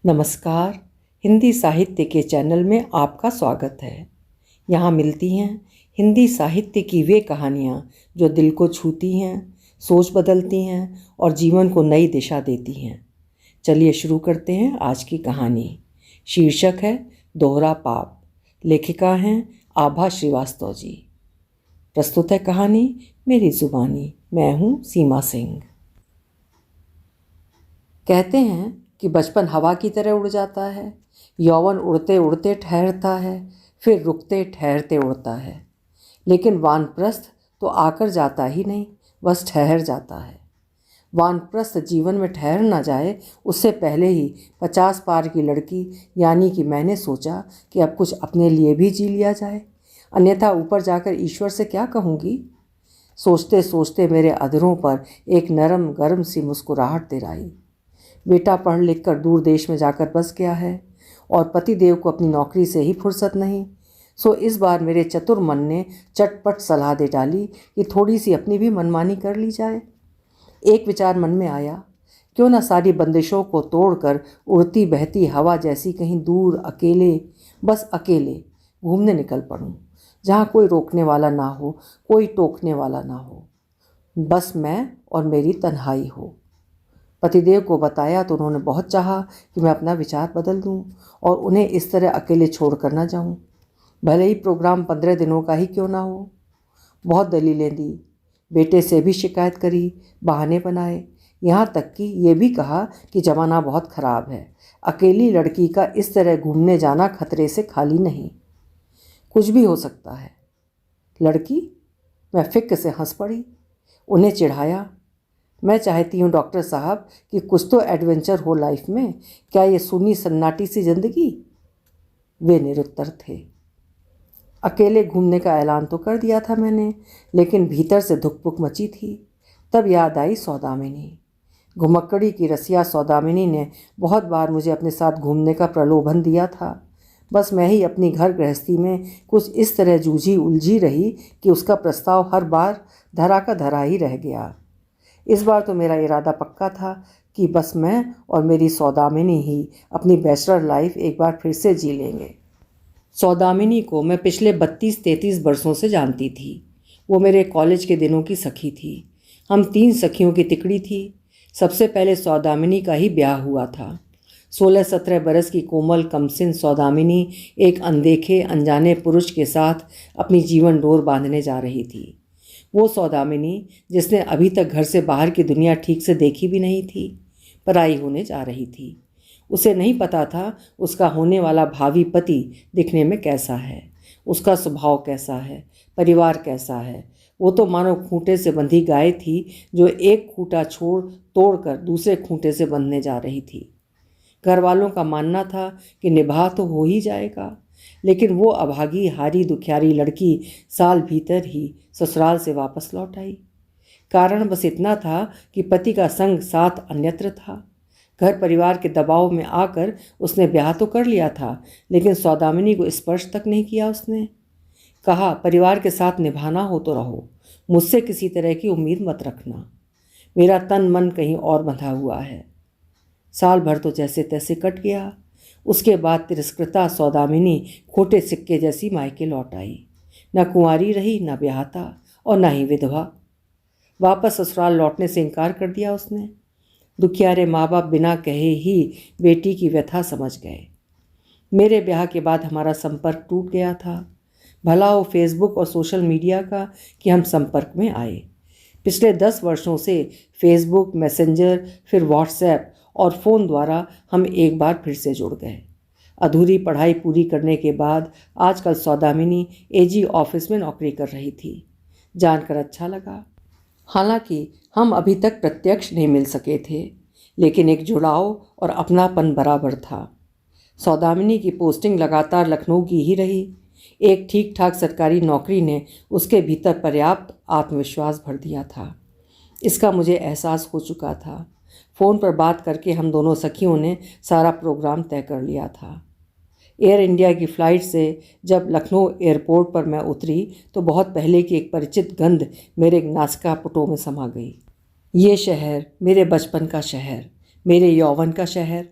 नमस्कार। हिंदी साहित्य के चैनल में आपका स्वागत है। यहाँ मिलती हैं हिंदी साहित्य की वे कहानियाँ जो दिल को छूती हैं, सोच बदलती हैं और जीवन को नई दिशा देती हैं। चलिए शुरू करते हैं आज की कहानी। शीर्षक है दोहरा पाप। लेखिका हैं आभा श्रीवास्तव जी। प्रस्तुत है कहानी मेरी जुबानी। मैं हूँ सीमा सिंह। कहते हैं कि बचपन हवा की तरह उड़ जाता है, यौवन उड़ते उड़ते ठहरता है, फिर रुकते ठहरते उड़ता है। लेकिन वानप्रस्थ तो आकर जाता ही नहीं, बस ठहर जाता है। वानप्रस्थ जीवन में ठहर ना जाए उससे पहले ही 50 पार की लड़की यानी कि मैंने सोचा कि अब कुछ अपने लिए भी जी लिया जाए, अन्यथा ऊपर जाकर ईश्वर से क्या कहूँगी। सोचते सोचते मेरे अधरों पर एक नरम गर्म सी मुस्कुराहट तिराई। बेटा पढ़ लिख कर दूर देश में जाकर बस गया है और पतिदेव को अपनी नौकरी से ही फुर्सत नहीं। सो इस बार मेरे चतुर मन ने चटपट सलाह दे डाली कि थोड़ी सी अपनी भी मनमानी कर ली जाए। एक विचार मन में आया, क्यों ना सारी बंदिशों को तोड़कर उड़ती बहती हवा जैसी कहीं दूर अकेले, बस अकेले घूमने निकल पड़ूं, जहाँ कोई रोकने वाला ना हो, कोई टोकने वाला ना हो, बस मैं और मेरी तन्हाई हो। पतिदेव को बताया तो उन्होंने बहुत चाहा कि मैं अपना विचार बदल दूं और उन्हें इस तरह अकेले छोड़ कर ना जाऊं, भले ही प्रोग्राम 15 दिनों का ही क्यों ना हो। बहुत दलीलें दी, बेटे से भी शिकायत करी, बहाने बनाए, यहाँ तक कि ये भी कहा कि ज़माना बहुत ख़राब है, अकेली लड़की का इस तरह घूमने जाना खतरे से खाली नहीं, कुछ भी हो सकता है। लड़की? मैं फिक्र से हंस पड़ी। उन्हें चिढ़ाया, मैं चाहती हूँ डॉक्टर साहब कि कुछ तो एडवेंचर हो लाइफ में, क्या ये सुनी सन्नाटी सी जिंदगी। वे निरुत्तर थे। अकेले घूमने का ऐलान तो कर दिया था मैंने, लेकिन भीतर से धुकपुक मची थी। तब याद आई सौदामिनी। घुमक्कड़ी की रसिया सौदामिनी ने बहुत बार मुझे अपने साथ घूमने का प्रलोभन दिया था। बस मैं ही अपनी घर गृहस्थी में कुछ इस तरह जूझी उलझी रही कि उसका प्रस्ताव हर बार धरा का धरा ही रह गया। इस बार तो मेरा इरादा पक्का था कि बस मैं और मेरी सौदामिनी ही अपनी बैचलर लाइफ एक बार फिर से जी लेंगे। सौदामिनी को मैं पिछले 32-33 बरसों से जानती थी। वो मेरे कॉलेज के दिनों की सखी थी। हम 3 सखियों की तिकड़ी थी। सबसे पहले सौदामिनी का ही ब्याह हुआ था। 16-17 बरस की कोमल कमसिन सौदामिनी एक अनदेखे अनजाने पुरुष के साथ अपनी जीवन डोर बांधने जा रही थी। वो सौदामिनी जिसने अभी तक घर से बाहर की दुनिया ठीक से देखी भी नहीं थी, पराई होने जा रही थी। उसे नहीं पता था उसका होने वाला भावी पति दिखने में कैसा है, उसका स्वभाव कैसा है, परिवार कैसा है। वो तो मानो खूंटे से बंधी गाय थी जो एक खूंटा तोड़कर दूसरे खूंटे से बंधने जा रही थी। घर वालों का मानना था कि निभाह तो हो ही जाएगा, लेकिन वो अभागी हारी दुखियारी लड़की साल भीतर ही ससुराल से वापस लौट आई। कारण बस इतना था कि पति का संग साथ अन्यत्र था। घर परिवार के दबाव में आकर उसने ब्याह तो कर लिया था, लेकिन सौदामिनी को स्पर्श तक नहीं किया उसने। कहा, परिवार के साथ निभाना हो तो रहो, मुझसे किसी तरह की उम्मीद मत रखना। मेरा तन मन कहीं और बंधा हुआ है। साल भर तो जैसे तैसे कट गया। उसके बाद तिरस्कृता सौदामिनी खोटे सिक्के जैसी मायके लौट आई। न कुंवारी रही, न ब्याहता और न ही विधवा। वापस ससुराल लौटने से इनकार कर दिया उसने। दुखियारे माँ बाप बिना कहे ही बेटी की व्यथा समझ गए। मेरे ब्याह के बाद हमारा संपर्क टूट गया था। भला हो फेसबुक और सोशल मीडिया का कि हम संपर्क में आए। पिछले 10 वर्षों से फेसबुक, मैसेंजर, फिर व्हाट्सएप और फ़ोन द्वारा हम एक बार फिर से जुड़ गए। अधूरी पढ़ाई पूरी करने के बाद आजकल सौदामिनी एजी ऑफिस में नौकरी कर रही थी। जानकर अच्छा लगा। हालांकि हम अभी तक प्रत्यक्ष नहीं मिल सके थे, लेकिन एक जुड़ाव और अपनापन बराबर था। सौदामिनी की पोस्टिंग लगातार लखनऊ की ही रही। एक ठीक ठाक सरकारी नौकरी ने उसके भीतर पर्याप्त आत्मविश्वास भर दिया था। इसका मुझे एहसास हो चुका था। फ़ोन पर बात करके हम दोनों सखियों ने सारा प्रोग्राम तय कर लिया था। एयर इंडिया की फ़्लाइट से जब लखनऊ एयरपोर्ट पर मैं उतरी तो बहुत पहले की एक परिचित गंध मेरे नासिकापुटों में समा गई। ये शहर मेरे बचपन का शहर, मेरे यौवन का शहर,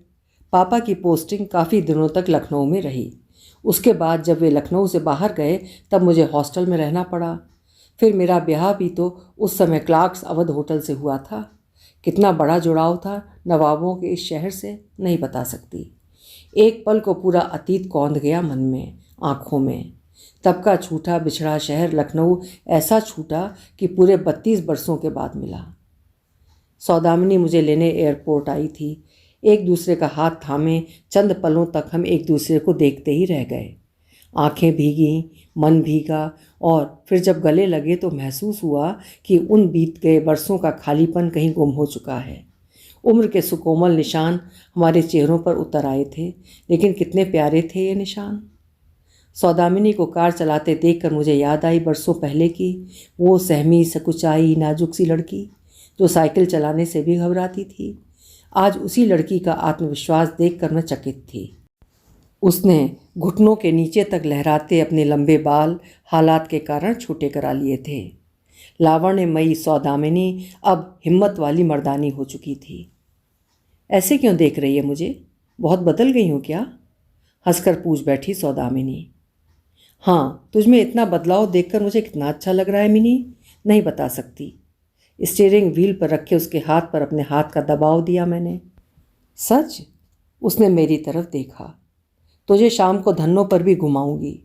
पापा की पोस्टिंग काफ़ी दिनों तक लखनऊ में रही। उसके बाद जब वे लखनऊ से बाहर गए तब मुझे हॉस्टल में रहना पड़ा। फिर मेरा ब्याह भी तो उस समय क्लार्क्स अवध होटल से हुआ था। कितना बड़ा जुड़ाव था नवाबों के इस शहर से, नहीं बता सकती। एक पल को पूरा अतीत कौंध गया मन में, आँखों में। तब का छूटा बिछड़ा शहर लखनऊ ऐसा छूटा कि पूरे 32 बरसों के बाद मिला। सौदामिनी मुझे लेने एयरपोर्ट आई थी। एक दूसरे का हाथ थामे चंद पलों तक हम एक दूसरे को देखते ही रह गए। आंखें भीगी, मन भीगा, और फिर जब गले लगे तो महसूस हुआ कि उन बीत गए बरसों का खालीपन कहीं गुम हो चुका है। उम्र के सुकोमल निशान हमारे चेहरों पर उतर आए थे, लेकिन कितने प्यारे थे ये निशान। सौदामिनी को कार चलाते देखकर मुझे याद आई बरसों पहले की वो सहमी सकुचाई नाजुक सी लड़की जो साइकिल चलाने से भी घबराती थी। आज उसी लड़की का आत्मविश्वास देखकर मैं चकित थी। उसने घुटनों के नीचे तक लहराते अपने लंबे बाल हालात के कारण छोटे करा लिए थे। लावण्यमयी सौदामिनी अब हिम्मत वाली मर्दानी हो चुकी थी। ऐसे क्यों देख रही है मुझे? बहुत बदल गई हूँ क्या? हंसकर पूछ बैठी सौदामिनी। हाँ, तुझमें इतना बदलाव देखकर मुझे कितना अच्छा लग रहा है मिनी, नहीं बता सकती। स्टीयरिंग व्हील पर रखे उसके हाथ पर अपने हाथ का दबाव दिया मैंने। सच? उसने मेरी तरफ देखा। तुझे शाम को धन्नों पर भी घुमाऊंगी।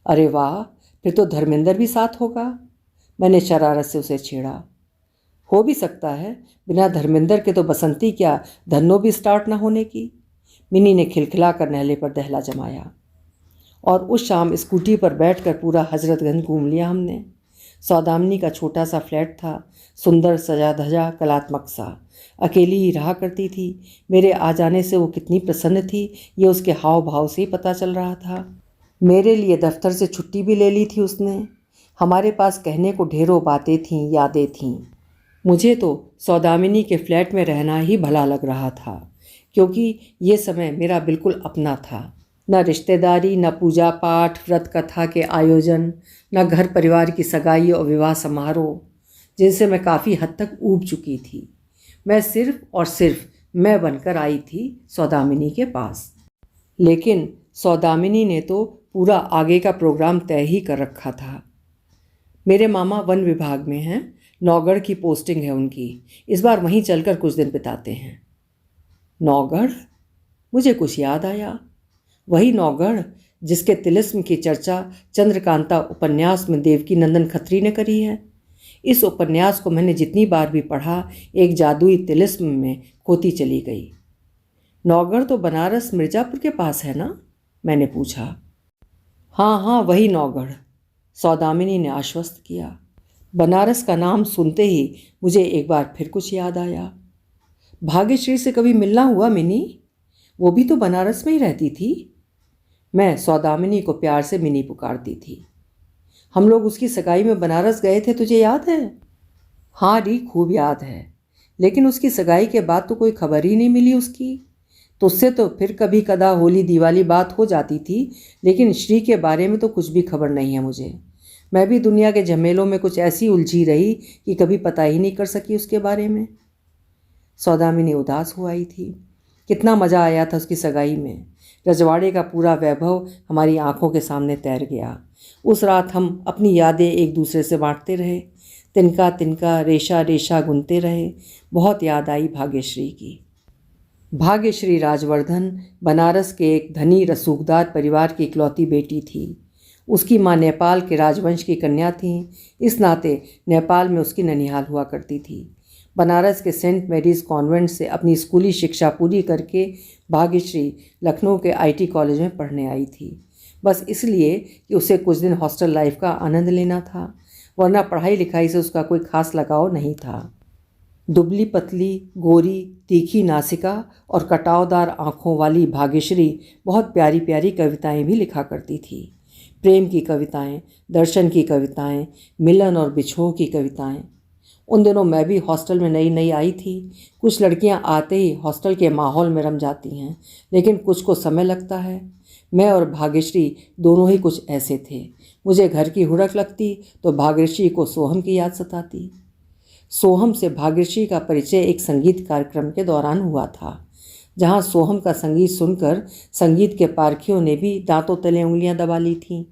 अरे वाह, फिर तो धर्मेंद्र भी साथ होगा। मैंने शरारत से उसे छेड़ा। हो भी सकता है, बिना धर्मेंद्र के तो बसंती क्या धन्नों भी स्टार्ट ना होने की। मिनी ने खिलखिला कर नहले पर दहला जमाया। और उस शाम स्कूटी पर बैठकर पूरा हजरतगंज घूम लिया हमने। सौदामिनी का छोटा सा फ्लैट था, सुंदर सजा धजा कलात्मक सा। अकेली ही रहा करती थी। मेरे आ जाने से वो कितनी प्रसन्न थी ये उसके हाव भाव से ही पता चल रहा था। मेरे लिए दफ्तर से छुट्टी भी ले ली थी उसने। हमारे पास कहने को ढेरों बातें थीं, यादें थीं। मुझे तो सौदामिनी के फ्लैट में रहना ही भला लग रहा था, क्योंकि ये समय मेरा बिल्कुल अपना था। न रिश्तेदारी, न पूजा पाठ व्रत कथा के आयोजन, न घर परिवार की सगाई और विवाह समारोह, जिनसे मैं काफ़ी हद तक ऊब चुकी थी। मैं सिर्फ और सिर्फ मैं बनकर आई थी सौदामिनी के पास। लेकिन सौदामिनी ने तो पूरा आगे का प्रोग्राम तय ही कर रखा था। मेरे मामा वन विभाग में हैं, नौगढ़ की पोस्टिंग है उनकी। इस बार वहीं चलकर कुछ दिन बिताते हैं। नौगढ़? मुझे कुछ याद आया। वही नौगढ़ जिसके तिलिस्म की चर्चा चंद्रकांता उपन्यास में देवकी नंदन खत्री ने करी है। इस उपन्यास को मैंने जितनी बार भी पढ़ा एक जादुई तिलिस्म में खोती चली गई। नौगढ़ तो बनारस मिर्ज़ापुर के पास है ना? मैंने पूछा। हाँ हाँ, वही नौगढ़, सौदामिनी ने आश्वस्त किया। बनारस का नाम सुनते ही मुझे एक बार फिर कुछ याद आया। भाग्यश्री से कभी मिलना हुआ मिनी? वो भी तो बनारस में ही रहती थी। मैं सौदामिनी को प्यार से मिनी पुकारती थी। हम लोग उसकी सगाई में बनारस गए थे, तुझे याद है? हाँ री, खूब याद है। लेकिन उसकी सगाई के बाद तो कोई खबर ही नहीं मिली उसकी। तुझसे तो फिर कभी कदा होली दिवाली बात हो जाती थी, लेकिन श्री के बारे में तो कुछ भी खबर नहीं है मुझे। मैं भी दुनिया के झमेलों में कुछ ऐसी उलझी रही कि कभी पता ही नहीं कर सकी उसके बारे में। सौदामिनी उदास हो आई थी। कितना मज़ा आया था उसकी सगाई में। रजवाड़े का पूरा वैभव हमारी आंखों के सामने तैर गया। उस रात हम अपनी यादें एक दूसरे से बांटते रहे, तिनका तिनका रेशा रेशा गुनते रहे। बहुत याद आई भाग्यश्री की। भाग्यश्री राजवर्धन बनारस के एक धनी रसूखदार परिवार की इकलौती बेटी थी। उसकी माँ नेपाल के राजवंश की कन्या थी। इस नाते नेपाल में उसकी ननिहाल हुआ करती थी। बनारस के सेंट मैरीज कॉन्वेंट से अपनी स्कूली शिक्षा पूरी करके भाग्यश्री लखनऊ के आईटी कॉलेज में पढ़ने आई थी, बस इसलिए कि उसे कुछ दिन हॉस्टल लाइफ का आनंद लेना था, वरना पढ़ाई लिखाई से उसका कोई खास लगाव नहीं था। दुबली पतली, गोरी, तीखी नासिका और कटावदार आँखों वाली भाग्यश्री बहुत प्यारी प्यारी कविताएं भी लिखा करती थी। प्रेम की कविताएं, दर्शन की कविताएं, मिलन और बिछोह की कविताएं। उन दिनों मैं भी हॉस्टल में नई नई आई थी। कुछ लड़कियां आते ही हॉस्टल के माहौल में रम जाती हैं, लेकिन कुछ को समय लगता है। मैं और भाग्यश्री दोनों ही कुछ ऐसे थे। मुझे घर की हुड़क लगती तो भाग्यश्री को सोहम की याद सताती। सोहम से भाग्यश्री का परिचय एक संगीत कार्यक्रम के दौरान हुआ था। जहाँ सोहम का संगीत सुनकर संगीत के पारखियों ने भी दांतों तले उंगलियां दबा ली थीं।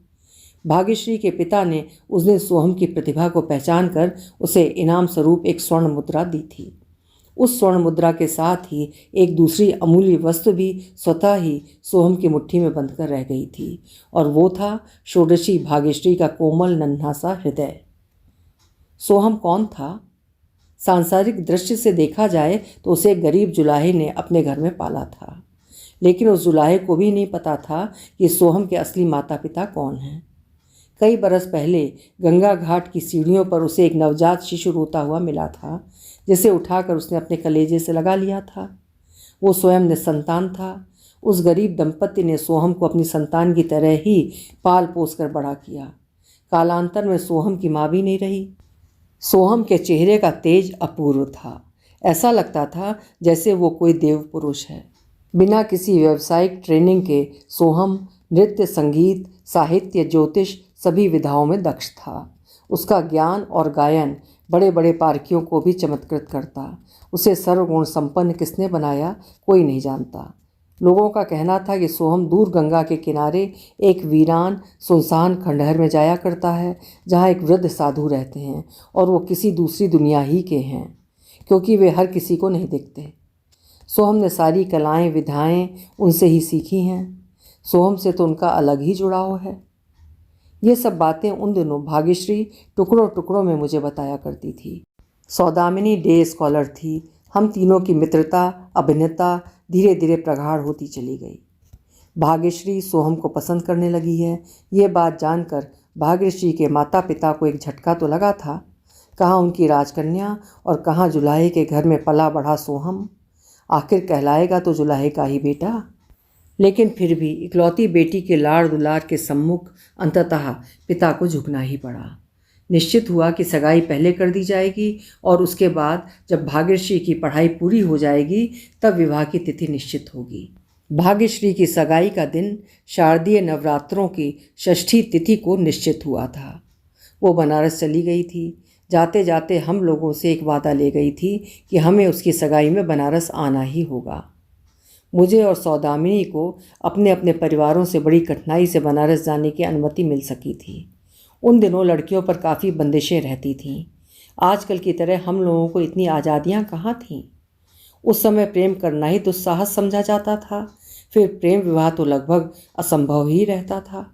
भाग्यश्री के पिता ने उस दिन सोहम की प्रतिभा को पहचान कर उसे इनाम स्वरूप एक स्वर्ण मुद्रा दी थी। उस स्वर्ण मुद्रा के साथ ही एक दूसरी अमूल्य वस्तु भी स्वतः ही सोहम की मुट्ठी में बंधकर रह गई थी, और वो था षोडशी भाग्यश्री का कोमल नन्हा सा हृदय। सोहम कौन था? सांसारिक दृष्टि से देखा जाए तो उसे एक गरीब जुलाहे ने अपने घर में पाला था, लेकिन उस जुलाहे को भी नहीं पता था कि सोहम के असली माता पिता कौन हैं। कई बरस पहले गंगा घाट की सीढ़ियों पर उसे एक नवजात शिशु रोता हुआ मिला था, जिसे उठाकर उसने अपने कलेजे से लगा लिया था। वो स्वयं निसंतान था। उस गरीब दंपति ने सोहम को अपनी संतान की तरह ही पाल पोस कर बड़ा किया। कालांतर में सोहम की माँ भी नहीं रही। सोहम के चेहरे का तेज अपूर्व था। ऐसा लगता था जैसे वो कोई देव पुरुष है। बिना किसी व्यावसायिक ट्रेनिंग के सोहम नृत्य, संगीत, साहित्य, ज्योतिष सभी विधाओं में दक्ष था। उसका ज्ञान और गायन बड़े बड़े पारखियों को भी चमत्कृत करता। उसे सर्वगुण संपन्न किसने बनाया, कोई नहीं जानता। लोगों का कहना था कि सोहम दूर गंगा के किनारे एक वीरान सुनसान खंडहर में जाया करता है, जहाँ एक वृद्ध साधु रहते हैं और वो किसी दूसरी दुनिया ही के हैं, क्योंकि वे हर किसी को नहीं दिखते। सोहम ने सारी कलाएं विधाएं उनसे ही सीखी हैं। सोहम से तो उनका अलग ही जुड़ाव है। ये सब बातें उन दिनों भाग्यश्री टुकड़ों टुकड़ों में मुझे बताया करती थी। सौदामिनी डे स्कॉलर थी। हम तीनों की मित्रता, अभिन्नता धीरे धीरे प्रगाढ़ होती चली गई। भाग्यश्री सोहम को पसंद करने लगी है, ये बात जानकर भाग्यश्री के माता पिता को एक झटका तो लगा था। कहाँ उनकी राजकन्या और कहाँ जुलाहे के घर में पला बढ़ा सोहम। आखिर कहलाएगा तो जुलाहे का ही बेटा। लेकिन फिर भी इकलौती बेटी के लाड़ दुलार के सम्मुख अंततः पिता को झुकना ही पड़ा। निश्चित हुआ कि सगाई पहले कर दी जाएगी और उसके बाद जब भाग्यश्री की पढ़ाई पूरी हो जाएगी तब विवाह की तिथि निश्चित होगी। भाग्यश्री की सगाई का दिन शारदीय नवरात्रों की षष्ठी तिथि को निश्चित हुआ था। वो बनारस चली गई थी। जाते जाते हम लोगों से एक वादा ले गई थी कि हमें उसकी सगाई में बनारस आना ही होगा। मुझे और सौदामिनी को अपने अपने परिवारों से बड़ी कठिनाई से बनारस जाने की अनुमति मिल सकी थी। उन दिनों लड़कियों पर काफ़ी बंदिशें रहती थीं। आजकल की तरह हम लोगों को इतनी आज़ादियाँ कहाँ थीं। उस समय प्रेम करना ही दुस्साहस समझा जाता था। फिर प्रेम विवाह तो लगभग असंभव ही रहता था।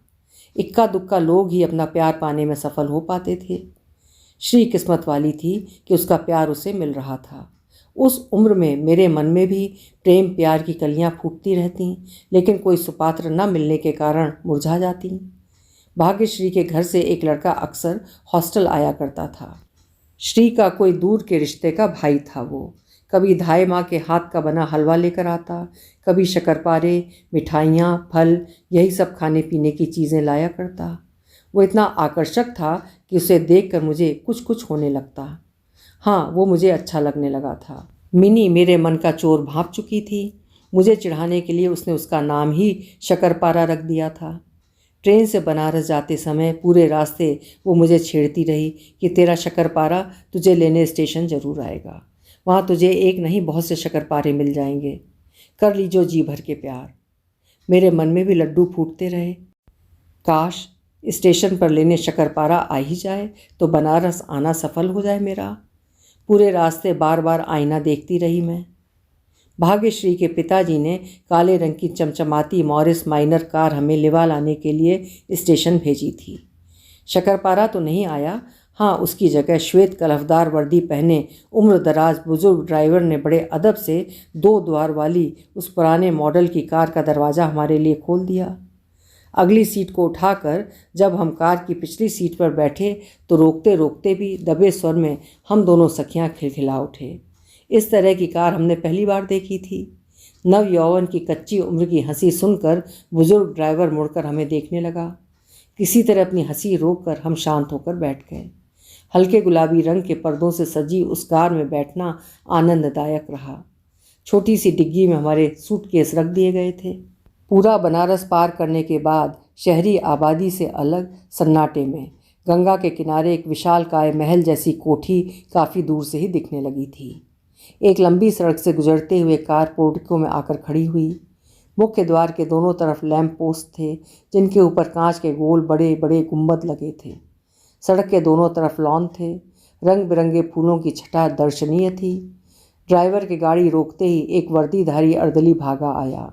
इक्का दुक्का लोग ही अपना प्यार पाने में सफल हो पाते थे। श्री किस्मत वाली थी कि उसका प्यार उसे मिल रहा था। उस उम्र में मेरे मन में भी प्रेम प्यार की कलियां फूटती रहतीं, लेकिन कोई सुपात्र न मिलने के कारण मुरझा जातीं। भाग्यश्री के घर से एक लड़का अक्सर हॉस्टल आया करता था। श्री का कोई दूर के रिश्ते का भाई था। वो कभी धाई माँ के हाथ का बना हलवा लेकर आता, कभी शक्करपारे, मिठाइयाँ, फल, यही सब खाने पीने की चीज़ें लाया करता। वो इतना आकर्षक था कि उसे देखकर मुझे कुछ कुछ होने लगता। हाँ, वो मुझे अच्छा लगने लगा था। मिनी मेरे मन का चोर भांप चुकी थी। मुझे चिढ़ाने के लिए उसने उसका नाम ही शक्करपारा रख दिया था। ट्रेन से बनारस जाते समय पूरे रास्ते वो मुझे छेड़ती रही कि तेरा शक्करपारा तुझे लेने स्टेशन ज़रूर आएगा। वहाँ तुझे एक नहीं बहुत से शक्करपारे मिल जाएंगे। कर लीजो जी भर के प्यार। मेरे मन में भी लड्डू फूटते रहे। काश स्टेशन पर लेने शक्करपारा आ ही जाए तो बनारस आना सफल हो जाए मेरा। पूरे रास्ते बार बार आईना देखती रही मैं। भाग्यश्री के पिताजी ने काले रंग की चमचमाती मॉरिस माइनर कार हमें लेवा लाने के लिए स्टेशन भेजी थी। शक्करपारा तो नहीं आया। हाँ, उसकी जगह श्वेत कलफदार वर्दी पहने उम्रदराज बुजुर्ग ड्राइवर ने बड़े अदब से 2 द्वार वाली उस पुराने मॉडल की कार का दरवाज़ा हमारे लिए खोल दिया। अगली सीट को उठाकर जब हम कार की पिछली सीट पर बैठे तो रोकते रोकते भी दबे स्वर में हम दोनों सखियां खिलखिला उठे। इस तरह की कार हमने पहली बार देखी थी। नव यौवन की कच्ची उम्र की हंसी सुनकर बुजुर्ग ड्राइवर मुड़कर हमें देखने लगा। किसी तरह अपनी हंसी रोककर हम शांत होकर बैठ गए। हल्के गुलाबी रंग के पर्दों से सजी उस कार में बैठना आनंददायक रहा। छोटी सी डिग्गी में हमारे सूटकेस रख दिए गए थे। पूरा बनारस पार करने के बाद शहरी आबादी से अलग सन्नाटे में गंगा के किनारे एक विशालकाय महल जैसी कोठी काफ़ी दूर से ही दिखने लगी थी। एक लंबी सड़क से गुजरते हुए कार पोर्टिको में आकर खड़ी हुई। मुख्य द्वार के दोनों तरफ लैंप पोस्ट थे जिनके ऊपर कांच के गोल बड़े बड़े गुंबद लगे थे। सड़क के दोनों तरफ लॉन थे। रंग बिरंगे फूलों की छटा दर्शनीय थी। ड्राइवर की गाड़ी रोकते ही एक वर्दीधारी अर्दली भागा आया।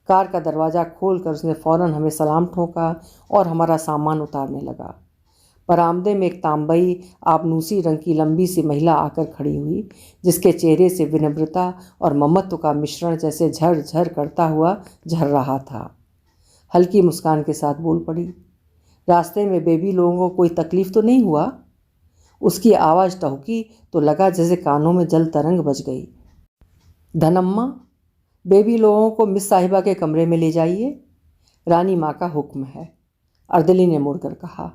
कार का दरवाज़ा खोलकर उसने फ़ौरन हमें सलाम ठोका और हमारा सामान उतारने लगा। बरामदे में एक तांबई आबनूसी रंग की लंबी सी महिला आकर खड़ी हुई, जिसके चेहरे से विनम्रता और ममत्व का मिश्रण जैसे झर झर करता हुआ झर रहा था। हल्की मुस्कान के साथ बोल पड़ी, रास्ते में बेबी लोगों को कोई तकलीफ तो नहीं हुआ? उसकी आवाज़ टहुकी तो लगा जैसे कानों में जल तरंग बज गई। धनम्मा, बेबी लोगों को मिस साहिबा के कमरे में ले जाइए, रानी माँ का हुक्म है, अर्दली ने मुड़कर कहा।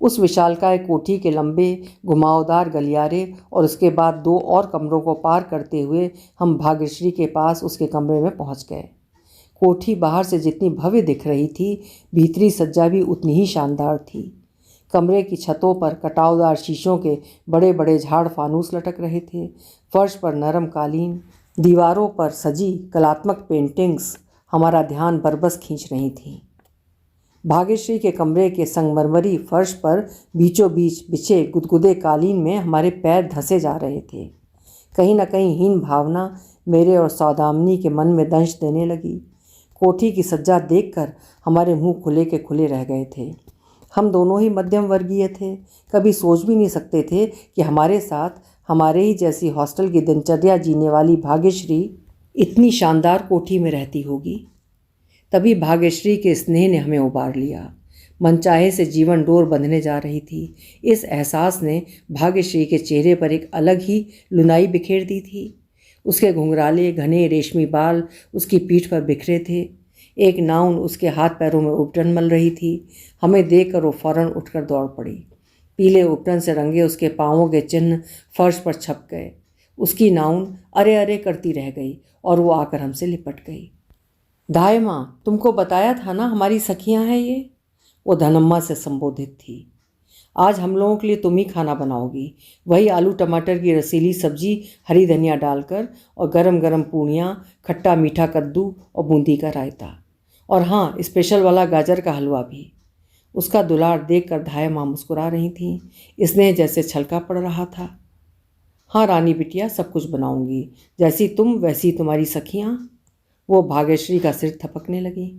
उस विशालकाय कोठी के लंबे घुमावदार गलियारे और उसके बाद 2 और कमरों को पार करते हुए हम भाग्यश्री के पास उसके कमरे में पहुंच गए। कोठी बाहर से जितनी भव्य दिख रही थी, भीतरी सज्जा भी उतनी ही शानदार थी। कमरे की छतों पर कटावदार शीशों के बड़े बड़े झाड़ फानूस लटक रहे थे। फर्श पर नरम कालीन, दीवारों पर सजी कलात्मक पेंटिंग्स हमारा ध्यान बरबस खींच रही थीं। भाग्यश्री के कमरे के संगमरमरी फर्श पर बीचों बीच बिछे गुदगुदे कालीन में हमारे पैर धंसे जा रहे थे। कहीं न कहीं हीन भावना मेरे और सौदामिनी के मन में दंश देने लगी। कोठी की सज्जा देखकर हमारे मुंह खुले के खुले रह गए थे। हम दोनों ही मध्यम वर्गीय थे। कभी सोच भी नहीं सकते थे कि हमारे साथ हमारे ही जैसी हॉस्टल की दिनचर्या जीने वाली भाग्यश्री इतनी शानदार कोठी में रहती होगी। तभी भाग्यश्री के स्नेह ने हमें उबार लिया। मनचाहे से जीवन डोर बंधने जा रही थी। इस एहसास ने भाग्यश्री के चेहरे पर एक अलग ही लुनाई बिखेर दी थी। उसके घुंघराले घने रेशमी बाल उसकी पीठ पर बिखरे थे। एक नाउन उसके हाथ पैरों में उपटन मल रही थी। हमें देखकर वो फौरन उठकर दौड़ पड़ी। पीले उपटन से रंगे उसके पाँवों के चिन्ह फर्श पर छप गए। उसकी नाउन अरे अरे करती रह गई और वो आकर हमसे लिपट गई। दाई माँ, तुमको बताया था ना हमारी सखियाँ हैं ये। वो धनम्मा से संबोधित थी। आज हम लोगों के लिए तुम ही खाना बनाओगी। वही आलू टमाटर की रसीली सब्जी हरी धनिया डालकर और गरम गरम पूड़ियाँ, खट्टा मीठा कद्दू और बूंदी का रायता, और हाँ, स्पेशल वाला गाजर का हलवा भी। उसका दुलार देखकर धाय माँ मुस्कुरा रही थीं। स्नेह जैसे छलका पड़ रहा था। हाँ रानी बिटिया, सब कुछ बनाऊंगी, जैसी तुम वैसी तुम्हारी सखियाँ। वो भाग्यश्री का सिर थपकने लगी।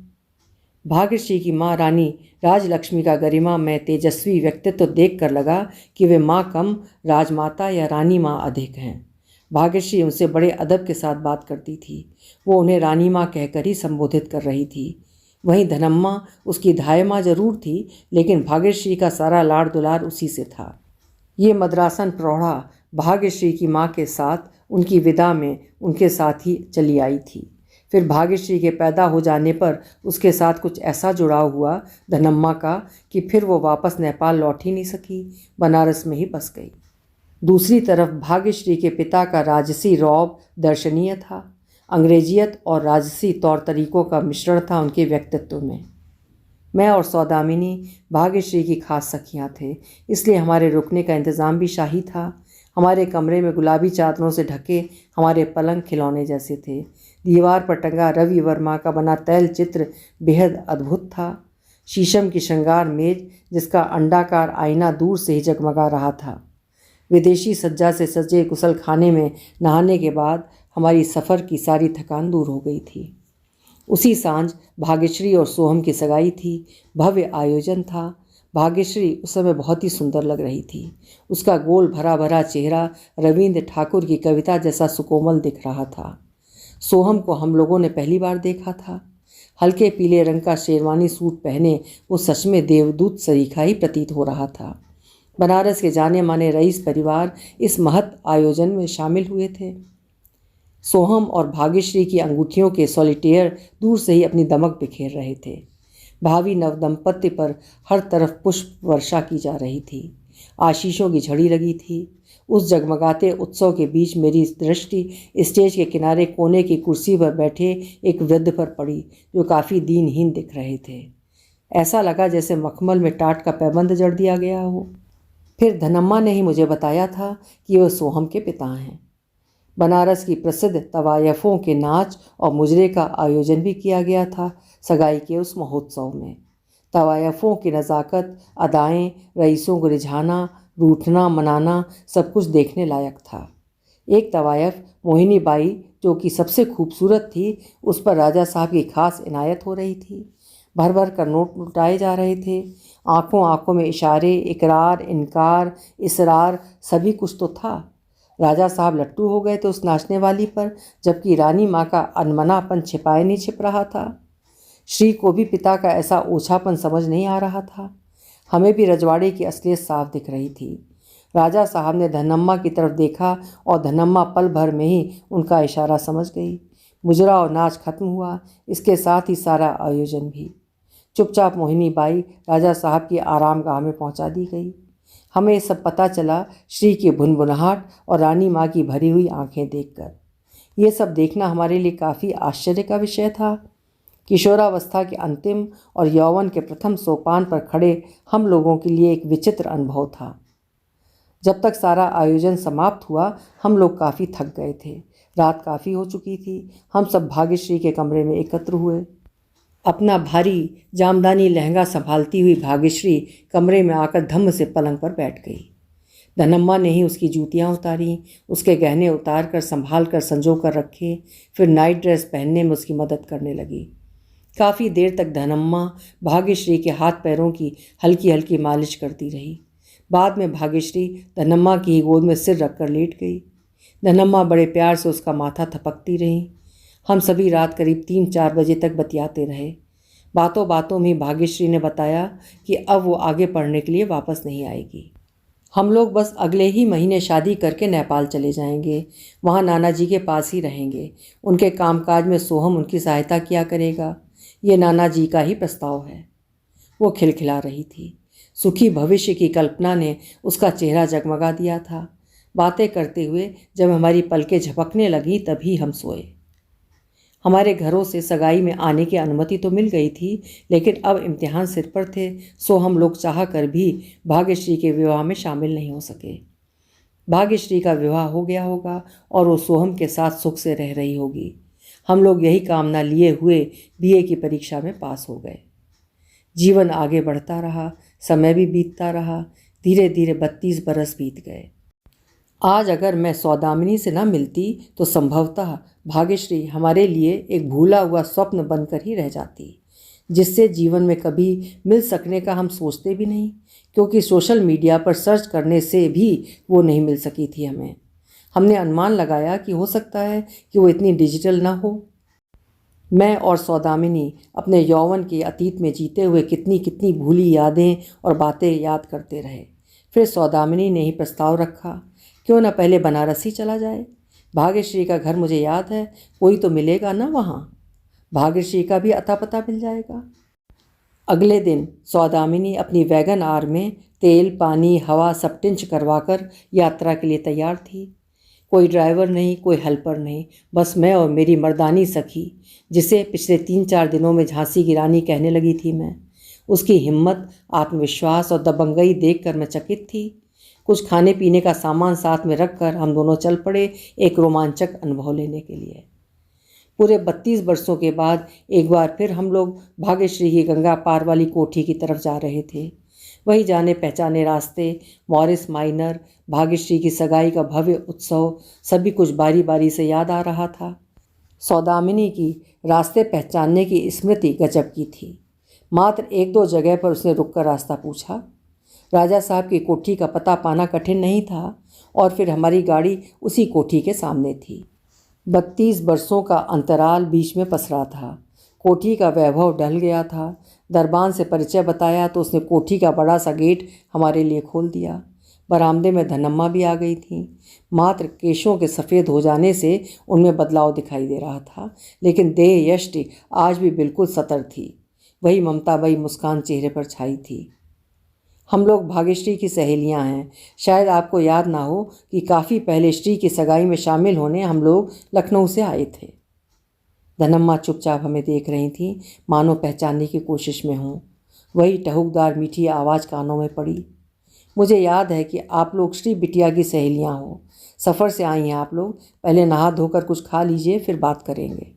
भाग्यश्री की माँ रानी राजलक्ष्मी का गरिमा में तेजस्वी व्यक्तित्व देखकर लगा कि वे माँ कम राजमाता या रानी माँ अधिक हैं। भाग्यश्री उनसे बड़े अदब के साथ बात करती थी। वो उन्हें रानी माँ कहकर ही संबोधित कर रही थी। वहीं धनम्मा उसकी धाय माँ जरूर थी, लेकिन भाग्यश्री का सारा लाड़ दुलार उसी से था। ये मद्रासन प्रौढ़ा भाग्यश्री की माँ के साथ उनकी विदा में उनके साथ ही चली आई थी। फिर भाग्यश्री के पैदा हो जाने पर उसके साथ कुछ ऐसा जुड़ाव हुआ धनम्मा का कि फिर वो वापस नेपाल लौट ही नहीं सकी, बनारस में ही बस गई। दूसरी तरफ भाग्यश्री के पिता का राजसी रौब दर्शनीय था। अंग्रेजियत और राजसी तौर तरीकों का मिश्रण था उनके व्यक्तित्व में। मैं और सौदामिनी भाग्यश्री की खास सखियाँ थे, इसलिए हमारे रुकने का इंतज़ाम भी शाही था। हमारे कमरे में गुलाबी चादरों से ढके हमारे पलंग खिलौने जैसे थे। दीवार पर टंगा रवि वर्मा का बना तैल चित्र बेहद अद्भुत था। शीशम की श्रृंगार मेज जिसका अंडाकार आईना दूर से ही जगमगा रहा था। विदेशी सज्जा से सजे गुसल खाने में नहाने के बाद हमारी सफ़र की सारी थकान दूर हो गई थी। उसी सांझ भाग्यश्री और सोहम की सगाई थी। भव्य आयोजन था। भाग्यश्री उस समय बहुत ही सुंदर लग रही थी। उसका गोल भरा भरा चेहरा रविंद्र ठाकुर की कविता जैसा सुकोमल दिख रहा था। सोहम को हम लोगों ने पहली बार देखा था। हल्के पीले रंग का शेरवानी सूट पहने वो सच में देवदूत सरीखा ही प्रतीत हो रहा था। बनारस के जाने माने रईस परिवार इस महत् आयोजन में शामिल हुए थे। सोहम और भाग्यश्री की अंगूठियों के सॉलिटेयर दूर से ही अपनी दमक बिखेर रहे थे। भावी नवदंपत्ति पर हर तरफ पुष्प वर्षा की जा रही थी। आशीषों की झड़ी लगी थी। उस जगमगाते उत्सव के बीच मेरी दृष्टि स्टेज के किनारे कोने की कुर्सी पर बैठे एक वृद्ध पर पड़ी, जो काफ़ी दीनहीन दिख रहे थे। ऐसा लगा जैसे मखमल में टाट का पैबंद जड़ दिया गया हो। फिर धनम्मा ने ही मुझे बताया था कि वह सोहम के पिता हैं। बनारस की प्रसिद्ध तवायफों के नाच और मुजरे का आयोजन भी किया गया था सगाई के उस महोत्सव में। तवायफों की नज़ाकत, अदाएँ, रईसों को रिझाना, रूठना, मनाना सब कुछ देखने लायक था। एक तवायफ मोहिनी बाई जो कि सबसे खूबसूरत थी, उस पर राजा साहब की खास इनायत हो रही थी। भर भर कर नोट लुटाए जा रहे थे। आंखों आंखों में इशारे, इकरार, इनकार, इसरार सभी कुछ तो था। राजा साहब लट्टू हो गए थे उस नाचने वाली पर, जबकि रानी माँ का अनमनापन छिपाए नहीं छिप रहा था। श्री को भी पिता का ऐसा ओछापन समझ नहीं आ रहा था। हमें भी रजवाड़े की असलियत साफ दिख रही थी। राजा साहब ने धनम्मा की तरफ देखा और धनम्मा पल भर में ही उनका इशारा समझ गई। मुजरा और नाच खत्म हुआ, इसके साथ ही सारा आयोजन भी। चुपचाप मोहिनी बाई राजा साहब की आरामगाह में पहुंचा दी गई। हमें सब पता चला श्री की भुनभुनाहट और रानी माँ की भरी हुई आंखें देखकर। ये सब देखना हमारे लिए काफ़ी आश्चर्य का विषय था। किशोरावस्था के अंतिम और यौवन के प्रथम सोपान पर खड़े हम लोगों के लिए एक विचित्र अनुभव था। जब तक सारा आयोजन समाप्त हुआ, हम लोग काफ़ी थक गए थे। रात काफ़ी हो चुकी थी। हम सब भाग्यश्री के कमरे में एकत्र हुए। अपना भारी जामदानी लहंगा संभालती हुई भाग्यश्री कमरे में आकर धम्म से पलंग पर बैठ गई। धनम्मा ने ही उसकी जूतियाँ उतारी, उसके गहने उतार कर संभाल कर संजो कर रखे, फिर नाइट ड्रेस पहनने में उसकी मदद करने लगी। काफ़ी देर तक धनम्मा भाग्यश्री के हाथ पैरों की हल्की हल्की मालिश करती रही। बाद में भाग्यश्री धनम्मा की ही गोद में सिर रखकर लेट गई। धनम्मा बड़े प्यार से उसका माथा थपकती रही। हम सभी रात करीब 3-4 बजे तक बतियाते रहे। बातों बातों में भाग्यश्री ने बताया कि अब वो आगे पढ़ने के लिए वापस नहीं आएगी। हम लोग बस अगले ही महीने शादी करके नेपाल चले जाएंगे। वहाँ नाना जी के पास ही रहेंगे। उनके कामकाज में सोहम उनकी सहायता किया करेगा। ये नाना जी का ही प्रस्ताव है। वो खिलखिला रही थी। सुखी भविष्य की कल्पना ने उसका चेहरा जगमगा दिया था। बातें करते हुए जब हमारी पलकें झपकने लगी तभी हम सोए। हमारे घरों से सगाई में आने की अनुमति तो मिल गई थी, लेकिन अब इम्तिहान सिर पर थे, सो हम लोग चाह कर भी भाग्यश्री के विवाह में शामिल नहीं हो सके। भाग्यश्री का विवाह हो गया होगा और वो सोहम के साथ सुख से रह रही होगी। हम लोग यही कामना लिए हुए बीए की परीक्षा में पास हो गए। जीवन आगे बढ़ता रहा, समय भी बीतता रहा। धीरे धीरे 32 बरस बीत गए। आज अगर मैं सौदामिनी से न मिलती तो संभवतः भाग्यश्री हमारे लिए एक भूला हुआ स्वप्न बनकर ही रह जाती, जिससे जीवन में कभी मिल सकने का हम सोचते भी नहीं, क्योंकि सोशल मीडिया पर सर्च करने से भी वो नहीं मिल सकी थी हमें। हमने अनुमान लगाया कि हो सकता है कि वो इतनी डिजिटल ना हो। मैं और सौदामिनी अपने यौवन के अतीत में जीते हुए कितनी कितनी भूली यादें और बातें याद करते रहे। फिर सौदामिनी ने ही प्रस्ताव रखा, क्यों ना पहले बनारस ही चला जाए। भाग्यश्री का घर मुझे याद है, कोई तो मिलेगा ना वहाँ। भाग्यश्री का भी अता पता मिल जाएगा। अगले दिन सौदामिनी अपनी वैगन आर में तेल, पानी, हवा सब टिंच करवाकर यात्रा के लिए तैयार थी। कोई ड्राइवर नहीं, कोई हेल्पर नहीं, बस मैं और मेरी मर्दानी सखी, जिसे पिछले 3-4 दिनों में झांसी की रानी कहने लगी थी मैं। उसकी हिम्मत, आत्मविश्वास और दबंगई देखकर मैं चकित थी। कुछ खाने पीने का सामान साथ में रखकर हम दोनों चल पड़े एक रोमांचक अनुभव लेने के लिए। पूरे 32 वर्षों के बाद एक बार फिर हम लोग भाग्यश्री की गंगा पार वाली कोठी की तरफ जा रहे थे। वही जाने पहचाने रास्ते, मॉरिस माइनर, भाग्यश्री की सगाई का भव्य उत्सव, सभी कुछ बारी बारी से याद आ रहा था। सौदामिनी की रास्ते पहचानने की स्मृति गजब की थी। मात्र 1-2 जगह पर उसने रुककर रास्ता पूछा। राजा साहब की कोठी का पता पाना कठिन नहीं था और फिर हमारी गाड़ी उसी कोठी के सामने थी। 32 वर्षों का अंतराल बीच में पसरा था। कोठी का वैभव ढल गया था। दरबान से परिचय बताया तो उसने कोठी का बड़ा सा गेट हमारे लिए खोल दिया। बरामदे में धनम्मा भी आ गई थी। मात्र केशों के सफ़ेद हो जाने से उनमें बदलाव दिखाई दे रहा था, लेकिन देह यष्टि आज भी बिल्कुल सतर थी। वही ममतामयी मुस्कान चेहरे पर छाई थी। हम लोग भाग्यश्री की सहेलियां हैं। शायद आपको याद ना हो कि काफ़ी पहले श्री की सगाई में शामिल होने हम लोग लखनऊ से आए थे। धनम्मा चुपचाप हमें देख रही थी, मानो पहचानने की कोशिश में हूँ। वही टहुकदार मीठी आवाज़ कानों में पड़ी। मुझे याद है कि आप लोग श्री बिटिया की सहेलियां हो। सफ़र से आई हैं आप लोग, पहले नहा धोकर कुछ खा लीजिए, फिर बात करेंगे।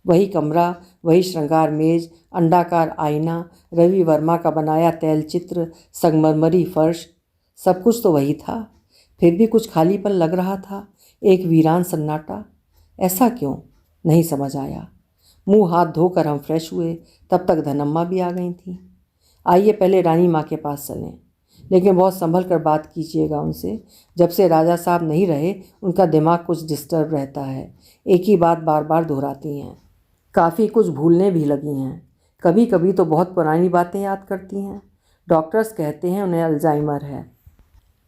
वही कमरा, वही श्रृंगार मेज, अंडाकार आईना, रवि वर्मा का बनाया तैलचित्र, संगमरमरी फर्श, सब कुछ तो वही था। फिर भी कुछ खालीपन लग रहा था, एक वीरान सन्नाटा। ऐसा क्यों, नहीं समझ आया। मुंह हाथ धोकर हम फ्रेश हुए, तब तक धनम्मा भी आ गई थी। आइए पहले रानी माँ के पास चलें, लेकिन बहुत संभल कर बात कीजिएगा उनसे। जब से राजा साहब नहीं रहे उनका दिमाग कुछ डिस्टर्ब रहता है, एक ही बात बार बार दोहराती हैं, काफ़ी कुछ भूलने भी लगी हैं। कभी कभी तो बहुत पुरानी बातें याद करती हैं। डॉक्टर्स कहते हैं उन्हें अल्जाइमर है,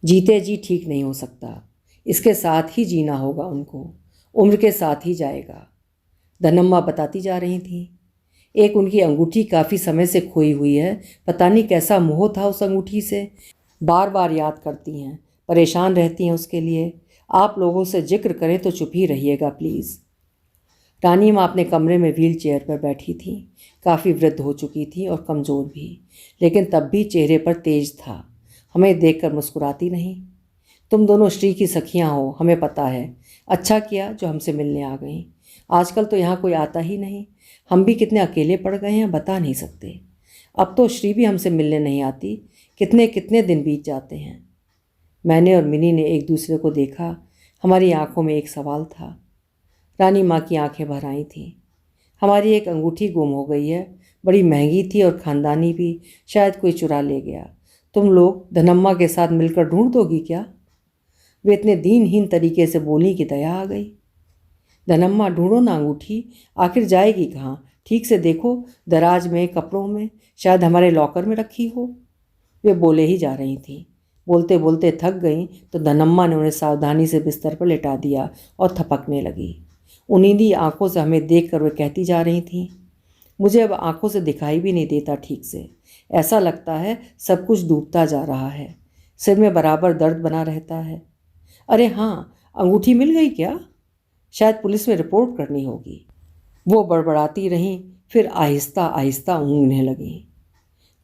जीते जी ठीक नहीं हो सकता। इसके साथ ही जीना होगा उनको, उम्र के साथ ही जाएगा। धनम्मा बताती जा रही थी। एक उनकी अंगूठी काफ़ी समय से खोई हुई है, पता नहीं कैसा मोह था उस अंगूठी से। बार बार याद करती हैं, परेशान रहती हैं उसके लिए। आप लोगों से जिक्र करें तो चुप ही रहिएगा प्लीज़। रानी माँ अपने कमरे में व्हील चेयर पर बैठी थी। काफ़ी वृद्ध हो चुकी थी और कमज़ोर भी, लेकिन तब भी चेहरे पर तेज था। हमें देखकर मुस्कुराती नहीं। तुम दोनों श्री की सखियाँ हो, हमें पता है। अच्छा किया जो हमसे मिलने आ गई। आजकल तो यहाँ कोई आता ही नहीं। हम भी कितने अकेले पड़ गए हैं, बता नहीं सकते। अब तो श्री भी हमसे मिलने नहीं आती। कितने कितने दिन बीत जाते हैं। मैंने और मिनी ने एक दूसरे को देखा। हमारी आंखों में एक सवाल था। रानी माँ की आंखें भर आई थीं। हमारी एक अंगूठी गुम हो गई है, बड़ी महंगी थी और ख़ानदानी भी, शायद कोई चुरा ले गया। तुम लोग धनम्मा के साथ मिलकर ढूंढ दोगी क्या? वे इतने दीनहीन तरीके से बोली कि दया आ गई। धनम्मा, ढूंढो ना अंगूठी, आखिर जाएगी कहाँ? ठीक से देखो, दराज में, कपड़ों में, शायद हमारे लॉकर में रखी हो। वे बोले ही जा रही थीं। बोलते बोलते थक गईं तो धनम्मा ने उन्हें सावधानी से बिस्तर पर लेटा दिया और थपकने लगी। उन्नीदी आंखों से हमें देखकर वे कहती जा रही थीं, मुझे अब आंखों से दिखाई भी नहीं देता ठीक से। ऐसा लगता है सब कुछ डूबता जा रहा है। सिर में बराबर दर्द बना रहता है। अरे हाँ, अंगूठी मिल गई क्या? शायद पुलिस में रिपोर्ट करनी होगी। वो बड़बड़ाती रहीं, फिर आहिस्ता आहिस्ता ऊँघने लगीं।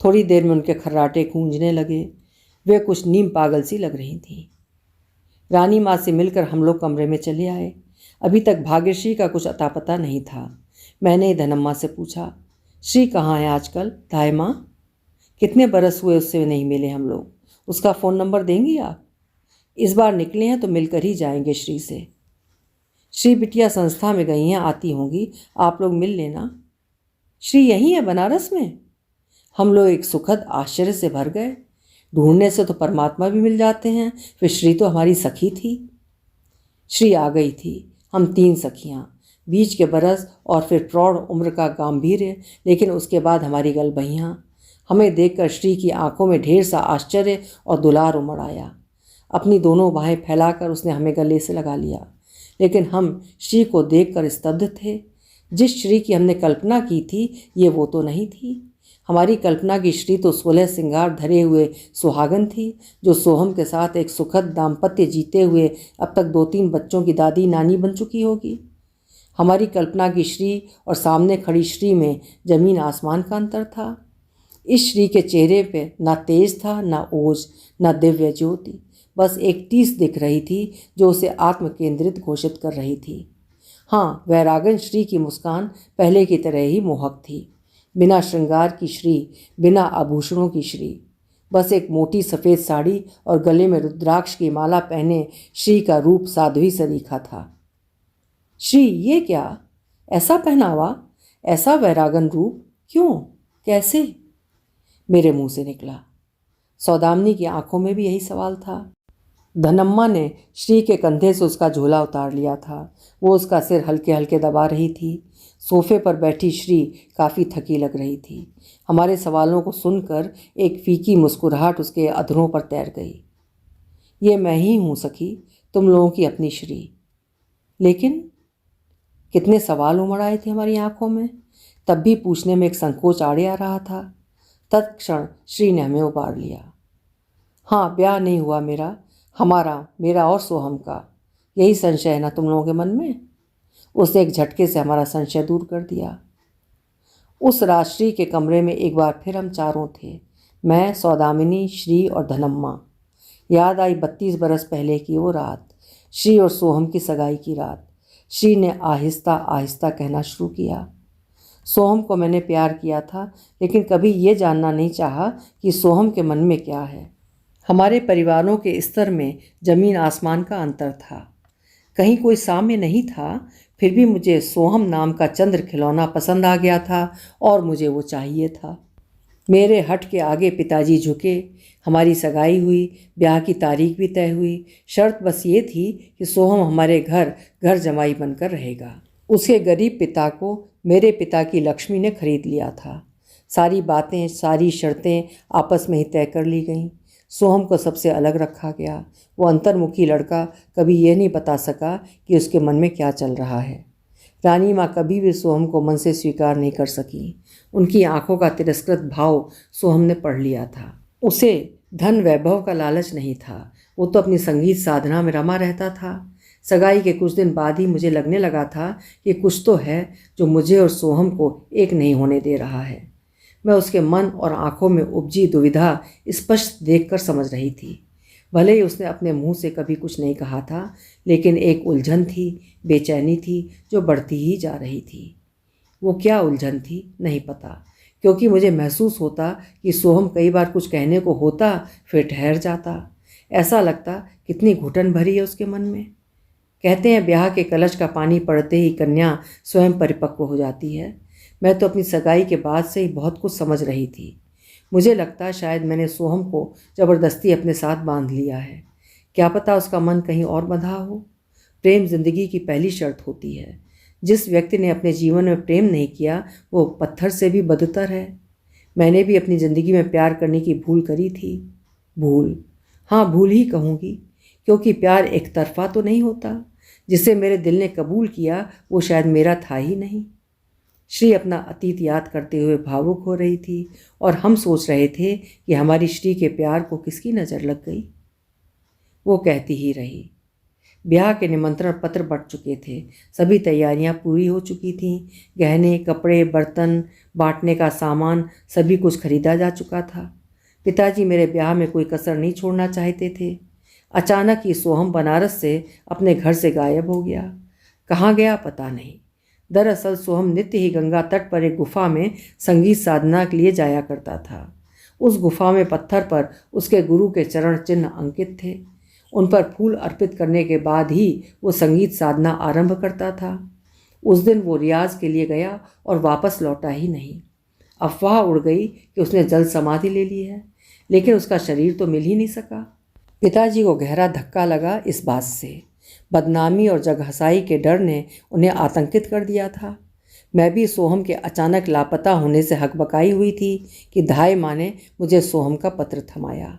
थोड़ी देर में उनके खर्राटे गूंजने लगे। वे कुछ नीम पागल सी लग रही थीं। रानी माँ से मिलकर हम लोग कमरे में चले आए। अभी तक भाग्यश्री का कुछ अता पता नहीं था। मैंने धनम्मा से पूछा, श्री कहाँ है आजकल? ताए माँ, कितने बरस हुए उससे नहीं मिले हम लोग। उसका फ़ोन नंबर देंगी आप? इस बार निकले हैं तो मिलकर ही जाएंगे श्री से। श्री बिटिया संस्था में गई हैं, आती होंगी, आप लोग मिल लेना। श्री यहीं है बनारस में? हम लोग एक सुखद आश्चर्य से भर गए। ढूंढने से तो परमात्मा भी मिल जाते हैं, फिर श्री तो हमारी सखी थी। श्री आ गई थी। हम 3 सखियाँ, बीच के बरस और फिर प्रौढ़ उम्र का गांभीर्य, लेकिन उसके बाद हमारी गलबहियाँ। हमें देखकर श्री की आंखों में ढेर सा आश्चर्य और दुलार उमड़ आया। अपनी दोनों बाहें फैलाकर उसने हमें गले से लगा लिया, लेकिन हम श्री को देखकर स्तब्ध थे। जिस श्री की हमने कल्पना की थी, ये वो तो नहीं थी। हमारी कल्पना की श्री तो 16 श्रृंगार धरे हुए सुहागन थी, जो सोहम के साथ एक सुखद दाम्पत्य जीते हुए अब तक 2-3 बच्चों की दादी नानी बन चुकी होगी। हमारी कल्पना की श्री और सामने खड़ी श्री में जमीन आसमान का अंतर था। इस श्री के चेहरे पे ना तेज था, ना ओज, ना दिव्य ज्योति, बस एक टीस दिख रही थी जो उसे आत्म केंद्रित घोषित कर रही थी। हाँ, वैरागन श्री की मुस्कान पहले की तरह ही मोहक थी। बिना श्रृंगार की श्री, बिना आभूषणों की श्री, बस एक मोटी सफ़ेद साड़ी और गले में रुद्राक्ष की माला पहने श्री का रूप साध्वी सरीखा था। श्री, ये क्या? ऐसा पहनावा, ऐसा वैरागन रूप, क्यों, कैसे? मेरे मुंह से निकला। सौदामिनी की आंखों में भी यही सवाल था। धनम्मा ने श्री के कंधे से उसका झोला उतार लिया था। वो उसका सिर हल्के हल्के दबा रही थी। सोफे पर बैठी श्री काफ़ी थकी लग रही थी। हमारे सवालों को सुनकर एक फीकी मुस्कुराहट उसके अधरों पर तैर गई। ये मैं ही हूँ सखी, तुम लोगों की अपनी श्री। लेकिन कितने सवाल उमड़ आए थे हमारी आंखों में। तब भी पूछने में एक संकोच आड़े आ रहा था। तत्क्षण श्री ने हमें उबार लिया। हाँ, ब्याह नहीं हुआ मेरा, हमारा, मेरा और सोहम का। यही संशय है ना तुम लोगों के मन में? उसने एक झटके से हमारा संशय दूर कर दिया। उस रात्रि के कमरे में एक बार फिर हम चारों थे, मैं, सौदामिनी, श्री और धनम्मा। याद आई 32 बरस पहले की वो रात, श्री और सोहम की सगाई की रात। श्री ने आहिस्ता आहिस्ता कहना शुरू किया, सोहम को मैंने प्यार किया था, लेकिन कभी ये जानना नहीं चाहा कि सोहम के मन में क्या है। हमारे परिवारों के स्तर में ज़मीन आसमान का अंतर था। कहीं कोई साम्य नहीं था, फिर भी मुझे सोहम नाम का चंद्र खिलौना पसंद आ गया था और मुझे वो चाहिए था। मेरे हट के आगे पिताजी झुके। हमारी सगाई हुई, ब्याह की तारीख भी तय हुई। शर्त बस ये थी कि सोहम हमारे घर जमाई बनकर रहेगा। उसके गरीब पिता को मेरे पिता की लक्ष्मी ने खरीद लिया था। सारी बातें, सारी शर्तें आपस में ही तय कर ली गईं। सोहम को सबसे अलग रखा गया। वो अंतर्मुखी लड़का कभी ये नहीं बता सका कि उसके मन में क्या चल रहा है। रानी माँ कभी भी सोहम को मन से स्वीकार नहीं कर सकी। उनकी आंखों का तिरस्कृत भाव सोहम ने पढ़ लिया था। उसे धन वैभव का लालच नहीं था, वो तो अपनी संगीत साधना में रमा रहता था। सगाई के कुछ दिन बाद ही मुझे लगने लगा था कि कुछ तो है जो मुझे और सोहम को एक नहीं होने दे रहा है। मैं उसके मन और आंखों में उपजी दुविधा स्पष्ट देखकर समझ रही थी। भले ही उसने अपने मुंह से कभी कुछ नहीं कहा था, लेकिन एक उलझन थी, बेचैनी थी जो बढ़ती ही जा रही थी। वो क्या उलझन थी नहीं पता, क्योंकि मुझे महसूस होता कि सोहम कई बार कुछ कहने को होता फिर ठहर जाता। ऐसा लगता कितनी घुटन भरी है उसके मन में। कहते हैं ब्याह के कलश का पानी पड़ते ही कन्या स्वयं परिपक्व हो जाती है। मैं तो अपनी सगाई के बाद से ही बहुत कुछ समझ रही थी। मुझे लगता शायद मैंने सोहम को ज़बरदस्ती अपने साथ बांध लिया है। क्या पता उसका मन कहीं और बंधा हो। प्रेम जिंदगी की पहली शर्त होती है। जिस व्यक्ति ने अपने जीवन में प्रेम नहीं किया वो पत्थर से भी बदतर है। मैंने भी अपनी ज़िंदगी में प्यार करने की भूल करी थी। भूल, हाँ भूल ही कहूँगी, क्योंकि प्यार एक तरफा तो नहीं होता। जिसे मेरे दिल ने कबूल किया वो शायद मेरा था ही नहीं। श्री अपना अतीत याद करते हुए भावुक हो रही थी और हम सोच रहे थे कि हमारी श्री के प्यार को किसकी नज़र लग गई। वो कहती ही रही। ब्याह के निमंत्रण पत्र बट चुके थे। सभी तैयारियां पूरी हो चुकी थीं। गहने, कपड़े, बर्तन, बांटने का सामान सभी कुछ खरीदा जा चुका था। पिताजी मेरे ब्याह में कोई कसर नहीं छोड़ना चाहते थे। अचानक ही सोहम बनारस से अपने घर से गायब हो गया। कहाँ गया पता नहीं। दरअसल सोहम नित्य ही गंगा तट पर एक गुफा में संगीत साधना के लिए जाया करता था। उस गुफा में पत्थर पर उसके गुरु के चरण चिन्ह अंकित थे। उन पर फूल अर्पित करने के बाद ही वो संगीत साधना आरंभ करता था। उस दिन वो रियाज के लिए गया और वापस लौटा ही नहीं। अफवाह उड़ गई कि उसने जल समाधि ले ली है, लेकिन उसका शरीर तो मिल ही नहीं सका। पिताजी को गहरा धक्का लगा इस बात से। बदनामी और जगहसाई के डर ने उन्हें आतंकित कर दिया था। मैं भी सोहम के अचानक लापता होने से हकबकाई हुई थी कि धाय माँ ने मुझे सोहम का पत्र थमाया।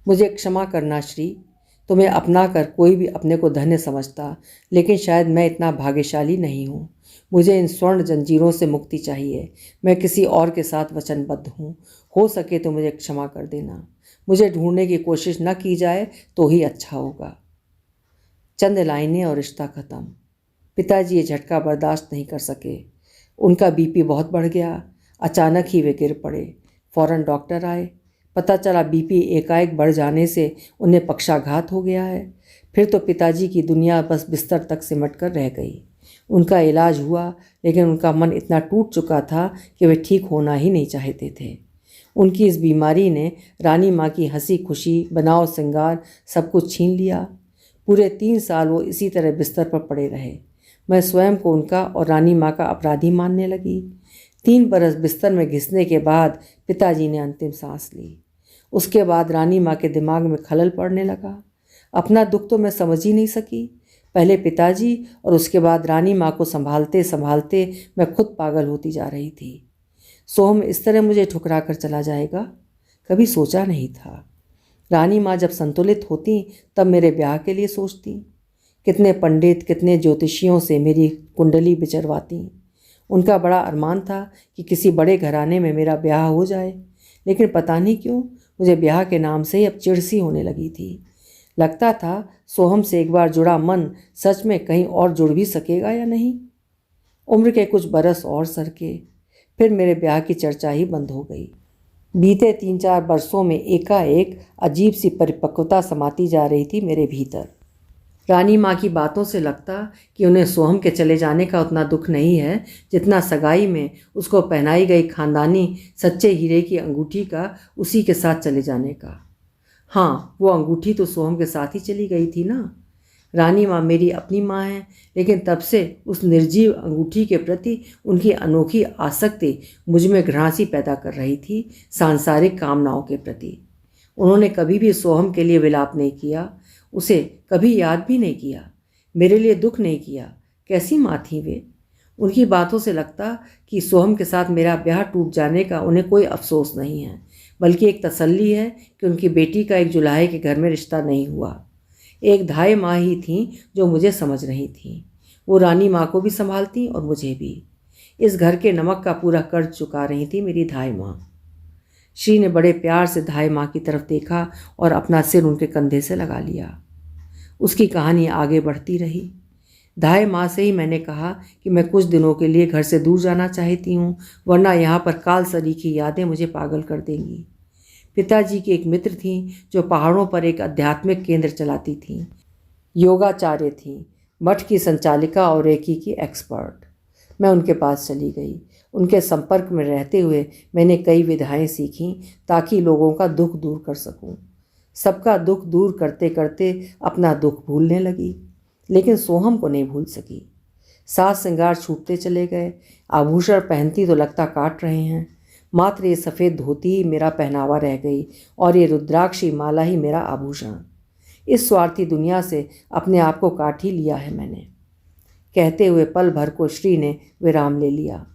मुझे क्षमा करना श्री, तुम्हें अपना कर कोई भी अपने को धन्य समझता, लेकिन शायद मैं इतना भाग्यशाली नहीं हूँ। मुझे इन स्वर्ण जंजीरों से मुक्ति चाहिए। मैं किसी और के साथ वचनबद्ध हूँ। हो सके तो मुझे क्षमा कर देना। मुझे ढूंढने की कोशिश न की जाए तो ही अच्छा होगा। चंद लाइनें और रिश्ता खत्म। पिताजी ये झटका बर्दाश्त नहीं कर सके। उनका बीपी बहुत बढ़ गया। अचानक ही वे गिर पड़े। फौरन डॉक्टर आए। पता चला बीपी एकाएक बढ़ जाने से उन्हें पक्षाघात हो गया है। फिर तो पिताजी की दुनिया बस बिस्तर तक सिमट कर रह गई। उनका इलाज हुआ, लेकिन उनका मन इतना टूट चुका था कि वे ठीक होना ही नहीं चाहते थे। उनकी इस बीमारी ने रानी माँ की हंसी खुशी, बनाव श्रृंगार सब कुछ छीन लिया। पूरे 3 साल वो इसी तरह बिस्तर पर पड़े रहे। मैं स्वयं को उनका और रानी माँ का अपराधी मानने लगी। 3 बरस बिस्तर में घिसने के बाद पिताजी ने अंतिम सांस ली। उसके बाद रानी माँ के दिमाग में खलल पड़ने लगा। अपना दुख तो मैं समझ ही नहीं सकी। पहले पिताजी और उसके बाद रानी माँ को संभालते संभालते मैं खुद पागल होती जा रही थी। सोहम इस तरह मुझे ठुकरा कर चला जाएगा, कभी सोचा नहीं था। रानी माँ जब संतुलित होती तब मेरे ब्याह के लिए सोचती। कितने पंडित, कितने ज्योतिषियों से मेरी कुंडली विचरवाती। उनका बड़ा अरमान था कि किसी बड़े घराने में मेरा ब्याह हो जाए, लेकिन पता नहीं क्यों मुझे ब्याह के नाम से ही अब चिढ़ सी होने लगी थी। लगता था सोहम से एक बार जुड़ा मन सच में कहीं और जुड़ भी सकेगा या नहीं। उम्र के कुछ बरस और सरके, फिर मेरे ब्याह की चर्चा ही बंद हो गई। बीते 3-4 बरसों में एकाएक अजीब सी परिपक्वता समाती जा रही थी मेरे भीतर। रानी माँ की बातों से लगता कि उन्हें सोहम के चले जाने का उतना दुख नहीं है जितना सगाई में उसको पहनाई गई खानदानी सच्चे हीरे की अंगूठी का उसी के साथ चले जाने का। हाँ, वो अंगूठी तो सोहम के साथ ही चली गई थी ना। रानी माँ मेरी अपनी माँ है, लेकिन तब से उस निर्जीव अंगूठी के प्रति उनकी अनोखी आसक्ति मुझ में घृणासी पैदा कर रही थी, सांसारिक कामनाओं के प्रति। उन्होंने कभी भी सोहम के लिए विलाप नहीं किया, उसे कभी याद भी नहीं किया, मेरे लिए दुख नहीं किया। कैसी माँ थी वे। उनकी बातों से लगता कि सोहम के साथ मेरा ब्याह टूट जाने का उन्हें कोई अफसोस नहीं है, बल्कि एक तसल्ली है कि उनकी बेटी का एक जुलाहे के घर में रिश्ता नहीं हुआ। एक धाई माँ ही थी जो मुझे समझ रही थी। वो रानी माँ को भी संभालती और मुझे भी। इस घर के नमक का पूरा कर्ज चुका रही थी मेरी धाई माँ। श्री ने बड़े प्यार से धाई माँ की तरफ देखा और अपना सिर उनके कंधे से लगा लिया। उसकी कहानी आगे बढ़ती रही। धाई माँ से ही मैंने कहा कि मैं कुछ दिनों के लिए घर से दूर जाना चाहती हूँ, वरना यहाँ पर काल सरी की यादें मुझे पागल कर देंगी। पिताजी की एक मित्र थी जो पहाड़ों पर एक आध्यात्मिक केंद्र चलाती थी, योगाचार्य थी, मठ की संचालिका और रेकी की एक्सपर्ट। मैं उनके पास चली गई। उनके संपर्क में रहते हुए मैंने कई विधाएं सीखीं ताकि लोगों का दुख दूर कर सकूं। सबका दुख दूर करते करते अपना दुख भूलने लगी, लेकिन सोहम को नहीं भूल सकी। साज श्रृंगार छूटते चले गए। आभूषण पहनती तो लगता काट रहे हैं। मात्र ये सफ़ेद धोती ही मेरा पहनावा रह गई और ये रुद्राक्षी माला ही मेरा आभूषण। इस स्वार्थी दुनिया से अपने आप को काट ही लिया है मैंने। कहते हुए पल भर को श्री ने विराम ले लिया।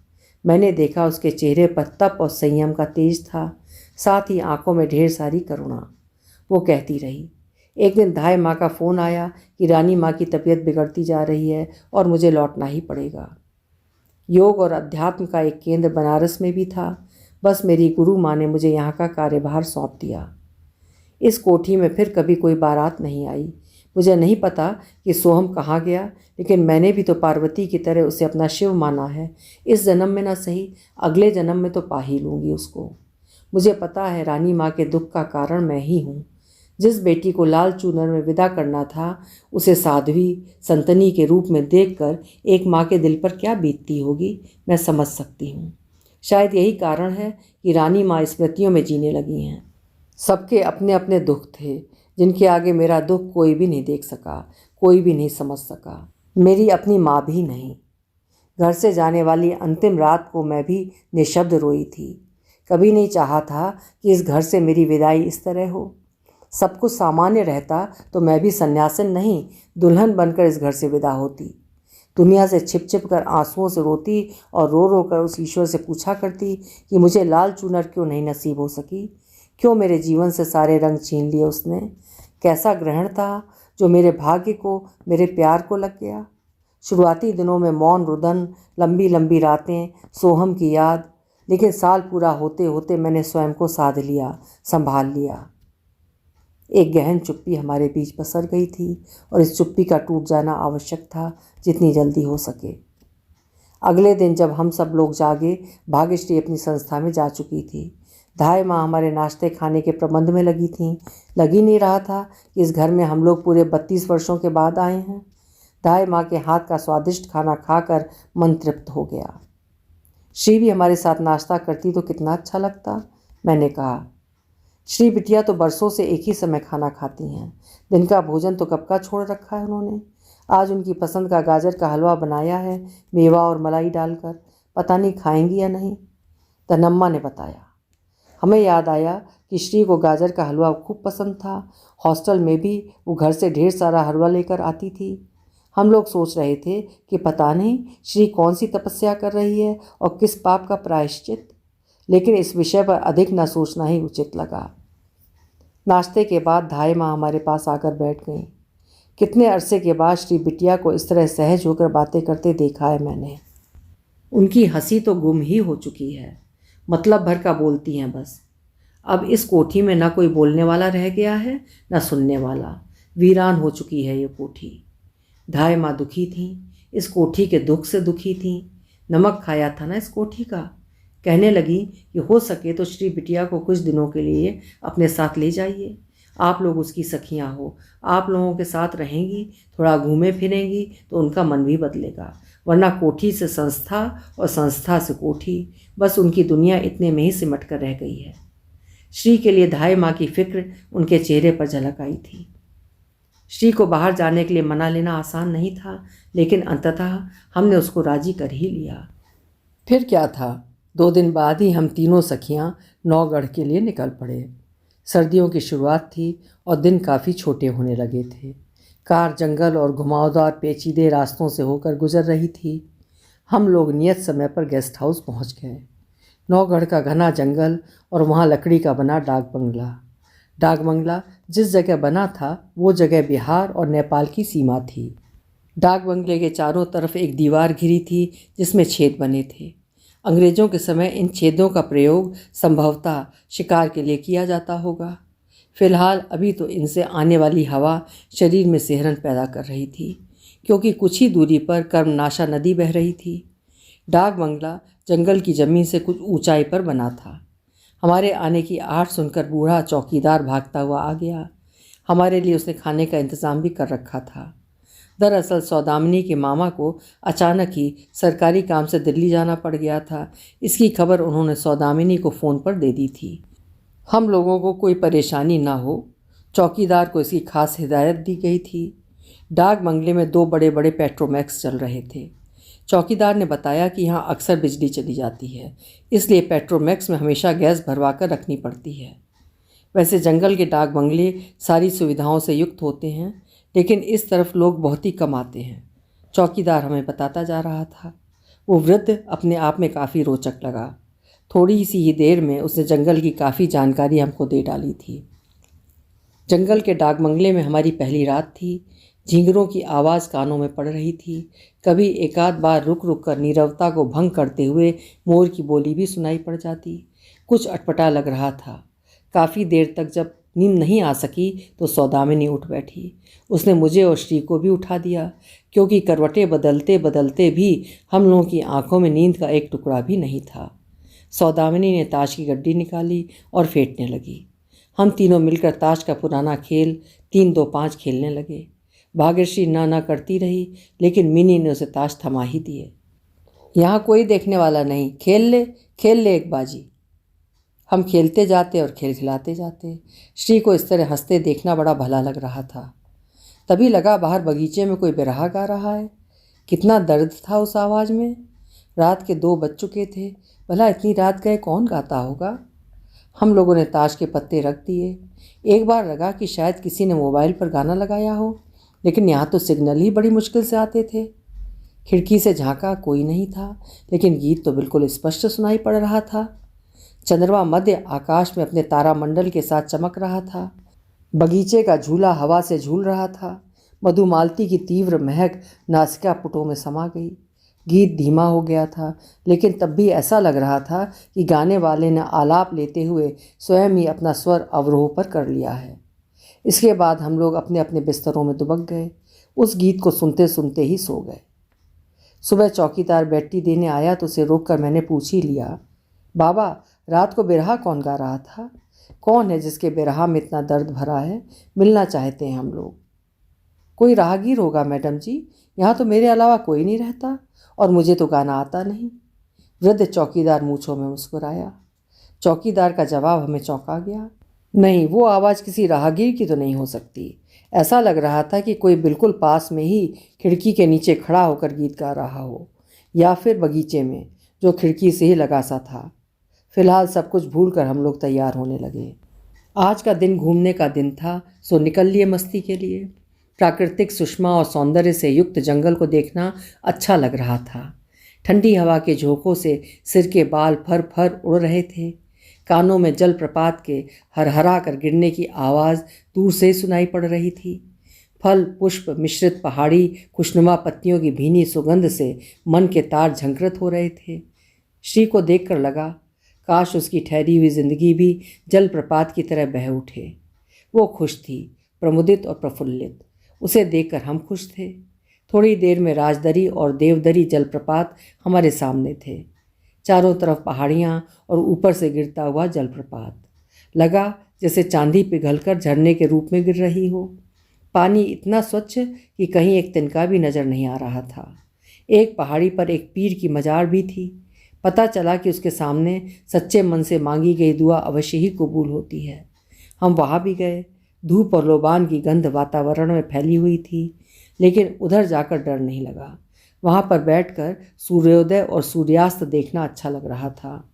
मैंने देखा उसके चेहरे पर तप और संयम का तेज था, साथ ही आंखों में ढेर सारी करुणा। वो कहती रही। एक दिन धाई माँ का फ़ोन आया कि रानी माँ की तबीयत बिगड़ती जा रही है और मुझे लौटना ही पड़ेगा। योग और अध्यात्म का एक केंद्र बनारस में भी था। बस मेरी गुरु माँ ने मुझे यहाँ का कार्यभार सौंप दिया। इस कोठी में फिर कभी कोई बारात नहीं आई। मुझे नहीं पता कि सोहम कहाँ गया, लेकिन मैंने भी तो पार्वती की तरह उसे अपना शिव माना है। इस जन्म में न सही, अगले जन्म में तो पा ही लूँगी उसको। मुझे पता है रानी माँ के दुख का कारण मैं ही हूँ। जिस बेटी को लाल चूनर में विदा करना था, उसे साध्वी संतनी के रूप में देखकर एक माँ के दिल पर क्या बीतती होगी, मैं समझ सकती हूँ। शायद यही कारण है कि रानी माँ स्मृतियों में जीने लगी हैं। सबके अपने अपने दुख थे, जिनके आगे मेरा दुख कोई भी नहीं देख सका, कोई भी नहीं समझ सका, मेरी अपनी माँ भी नहीं। घर से जाने वाली अंतिम रात को मैं भी निशब्द रोई थी। कभी नहीं चाहा था कि इस घर से मेरी विदाई इस तरह हो। सब कुछ सामान्य रहता तो मैं भी सन्यासिन नहीं, दुल्हन बनकर इस घर से विदा होती। दुनिया से छिप छिप कर आंसुओं से रोती और रो रो कर उस ईश्वर से पूछा करती कि मुझे लाल चुनर क्यों नहीं नसीब हो सकी, क्यों मेरे जीवन से सारे रंग छीन लिए उसने। कैसा ग्रहण था जो मेरे भाग्य को, मेरे प्यार को लग गया। शुरुआती दिनों में मौन रुदन, लंबी लंबी रातें, सोहम की याद, लेकिन साल पूरा होते होते मैंने स्वयं को साध लिया, संभाल लिया। एक गहन चुप्पी हमारे बीच पसर गई थी और इस चुप्पी का टूट जाना आवश्यक था, जितनी जल्दी हो सके। अगले दिन जब हम सब लोग जागे, भाग्यश्री अपनी संस्था में जा चुकी थी। धाई माँ हमारे नाश्ते खाने के प्रबंध में लगी थीं। लग ही नहीं रहा था कि इस घर में हम लोग पूरे 32 वर्षों के बाद आए हैं। धाई माँ के हाथ का स्वादिष्ट खाना खाकर मन तृप्त हो गया। श्री भी हमारे साथ नाश्ता करती तो कितना अच्छा लगता, मैंने कहा। श्री बिटिया तो बरसों से एक ही समय खाना खाती हैं। दिन का भोजन तो कब का छोड़ रखा है उन्होंने। आज उनकी पसंद का गाजर का हलवा बनाया है, मेवा और मलाई डालकर। पता नहीं खाएंगी या नहीं, तनम्मा ने बताया। हमें याद आया कि श्री को गाजर का हलवा खूब पसंद था। हॉस्टल में भी वो घर से ढेर सारा हलवा लेकर आती थी। हम लोग सोच रहे थे कि पता नहीं श्री कौन सी तपस्या कर रही है और किस पाप का प्रायश्चित, लेकिन इस विषय पर अधिक न सोचना ही उचित लगा। नाश्ते के बाद धाई माँ हमारे पास आकर बैठ गईं। कितने अरसे के बाद श्री बिटिया को इस तरह सहज होकर बातें करते देखा है मैंने। उनकी हंसी तो गुम ही हो चुकी है, मतलब भर का बोलती हैं बस। अब इस कोठी में न कोई बोलने वाला रह गया है, न सुनने वाला। वीरान हो चुकी है ये कोठी। धाई माँ दुखी थीं, इस कोठी के दुख से दुखी थीं। नमक खाया था ना इस कोठी का। कहने लगी कि हो सके तो श्री बिटिया को कुछ दिनों के लिए अपने साथ ले जाइए। आप लोग उसकी सखियां हो, आप लोगों के साथ रहेंगी, थोड़ा घूमे फिरेंगी तो उनका मन भी बदलेगा, वरना कोठी से संस्था और संस्था से कोठी, बस उनकी दुनिया इतने में ही सिमट कर रह गई है। श्री के लिए धाई माँ की फिक्र उनके चेहरे पर झलक आई थी। श्री को बाहर जाने के लिए मना लेना आसान नहीं था, लेकिन अंततः हमने उसको राजी कर ही लिया। फिर क्या था, 2 दिन बाद ही हम तीनों सखियां नौगढ़ के लिए निकल पड़े। सर्दियों की शुरुआत थी और दिन काफ़ी छोटे होने लगे थे। कार जंगल और घुमावदार पेचीदे रास्तों से होकर गुजर रही थी। हम लोग नियत समय पर गेस्ट हाउस पहुंच गए। नौगढ़ का घना जंगल और वहाँ लकड़ी का बना डाक बंगला जिस जगह बना था वो जगह बिहार और नेपाल की सीमा थी। डाक बंगले के चारों तरफ एक दीवार घिरी थी जिसमें छेद बने थे। अंग्रेज़ों के समय इन छेदों का प्रयोग संभवतः शिकार के लिए किया जाता होगा। फिलहाल अभी तो इनसे आने वाली हवा शरीर में सिहरन पैदा कर रही थी, क्योंकि कुछ ही दूरी पर कर्मनाशा नदी बह रही थी। डाक बंगला जंगल की ज़मीन से कुछ ऊंचाई पर बना था। हमारे आने की आहट सुनकर बूढ़ा चौकीदार भागता हुआ आ गया। हमारे लिए उसने खाने का इंतज़ाम भी कर रखा था। दरअसल सौदामिनी के मामा को अचानक ही सरकारी काम से दिल्ली जाना पड़ गया था। इसकी खबर उन्होंने सौदामिनी को फ़ोन पर दे दी थी। हम लोगों को कोई परेशानी ना हो, चौकीदार को इसकी खास हिदायत दी गई थी। डाक बंगले में 2 बड़े बड़े पेट्रोमैक्स चल रहे थे। चौकीदार ने बताया कि यहाँ अक्सर बिजली चली जाती है, इसलिए पेट्रोमैक्स में हमेशा गैस भरवा कर रखनी पड़ती है। वैसे जंगल के डाक बंगले सारी सुविधाओं से युक्त होते हैं, लेकिन इस तरफ लोग बहुत ही कम आते हैं, चौकीदार हमें बताता जा रहा था। वो वृद्ध अपने आप में काफ़ी रोचक लगा। थोड़ी सी ही देर में उसने जंगल की काफ़ी जानकारी हमको दे डाली थी। जंगल के डाक बंगले में हमारी पहली रात थी। झींगरों की आवाज़ कानों में पड़ रही थी। कभी एकाध बार रुक रुक कर नीरवता को भंग करते हुए मोर की बोली भी सुनाई पड़ जाती। कुछ अटपटा लग रहा था। काफ़ी देर तक जब नींद नहीं आ सकी तो सौदामिनी उठ बैठी। उसने मुझे और श्री को भी उठा दिया, क्योंकि करवटें बदलते बदलते भी हम लोगों की आंखों में नींद का एक टुकड़ा भी नहीं था। सौदामिनी ने ताश की गड्डी निकाली और फेंटने लगी। हम तीनों मिलकर ताश का पुराना खेल 3-2-5 खेलने लगे। भाग्यश्री ना करती रही, लेकिन मिनी ने उसे ताश थमा ही दिए। यहाँ कोई देखने वाला नहीं, खेल ले एक बाजी। हम खेलते जाते और खेल खिलाते जाते। श्री को इस तरह हंसते देखना बड़ा भला लग रहा था। तभी लगा बाहर बगीचे में कोई बिरहा गा रहा है। कितना दर्द था उस आवाज़ में। रात के 2 बज चुके थे। भला इतनी रात गए कौन गाता होगा। हम लोगों ने ताश के पत्ते रख दिए। एक बार लगा कि शायद किसी ने मोबाइल पर गाना लगाया हो, लेकिन यहाँ तो सिग्नल ही बड़ी मुश्किल से आते थे। खिड़की से झांका, कोई नहीं था, लेकिन गीत तो बिल्कुल स्पष्ट सुनाई पड़ रहा था। चंद्रमा मध्य आकाश में अपने तारामंडल के साथ चमक रहा था। बगीचे का झूला हवा से झूल रहा था। मधुमालती की तीव्र महक नासिका पुटों में समा गई। गीत धीमा हो गया था, लेकिन तब भी ऐसा लग रहा था कि गाने वाले ने आलाप लेते हुए स्वयं ही अपना स्वर अवरोह पर कर लिया है। इसके बाद हम लोग अपने अपने बिस्तरों में दुबक गए। उस गीत को सुनते सुनते ही सो गए। सुबह चौकीदार बैठी देने आया तो उसे रोक कर मैंने पूछ ही लिया, बाबा रात को बिरहा कौन गा रहा था? कौन है जिसके बिरहा में इतना दर्द भरा है? मिलना चाहते हैं हम लोग। कोई राहगीर होगा मैडम जी, यहाँ तो मेरे अलावा कोई नहीं रहता और मुझे तो गाना आता नहीं। वृद्ध चौकीदार मूँछों में मुस्कुराया। चौकीदार का जवाब हमें चौंका गया। नहीं, वो आवाज़ किसी राहगीर की तो नहीं हो सकती। ऐसा लग रहा था कि कोई बिल्कुल पास में ही खिड़की के नीचे खड़ा होकर गीत गा रहा हो, या फिर बगीचे में जो खिड़की से ही लगा सा था। फिलहाल सब कुछ भूल कर हम लोग तैयार होने लगे। आज का दिन घूमने का दिन था, सो निकल लिए मस्ती के लिए। प्राकृतिक सुषमा और सौंदर्य से युक्त जंगल को देखना अच्छा लग रहा था। ठंडी हवा के झोंकों से सिर के बाल फर फर उड़ रहे थे। कानों में जलप्रपात के हरहरा कर गिरने की आवाज़ दूर से सुनाई पड़ रही थी। फल पुष्प मिश्रित पहाड़ी खुशनुमा पत्तियों की भीनी सुगंध से मन के तार झंकृत हो रहे थे। श्री को देखकर लगा काश उसकी ठहरी हुई जिंदगी भी जलप्रपात की तरह बह उठे। वो खुश थी, प्रमुदित और प्रफुल्लित। उसे देखकर हम खुश थे। थोड़ी देर में राजदरी और देवदरी जलप्रपात हमारे सामने थे। चारों तरफ पहाड़ियाँ और ऊपर से गिरता हुआ जलप्रपात। लगा जैसे चांदी पिघलकर झरने के रूप में गिर रही हो। पानी इतना स्वच्छ कि कहीं एक तिनका भी नजर नहीं आ रहा था। एक पहाड़ी पर एक पीर की मजार भी थी। पता चला कि उसके सामने सच्चे मन से मांगी गई दुआ अवश्य ही कबूल होती है। हम वहाँ भी गए। धूप और लोबान की गंध वातावरण में फैली हुई थी, लेकिन उधर जाकर डर नहीं लगा। वहाँ पर बैठकर सूर्योदय और सूर्यास्त देखना अच्छा लग रहा था।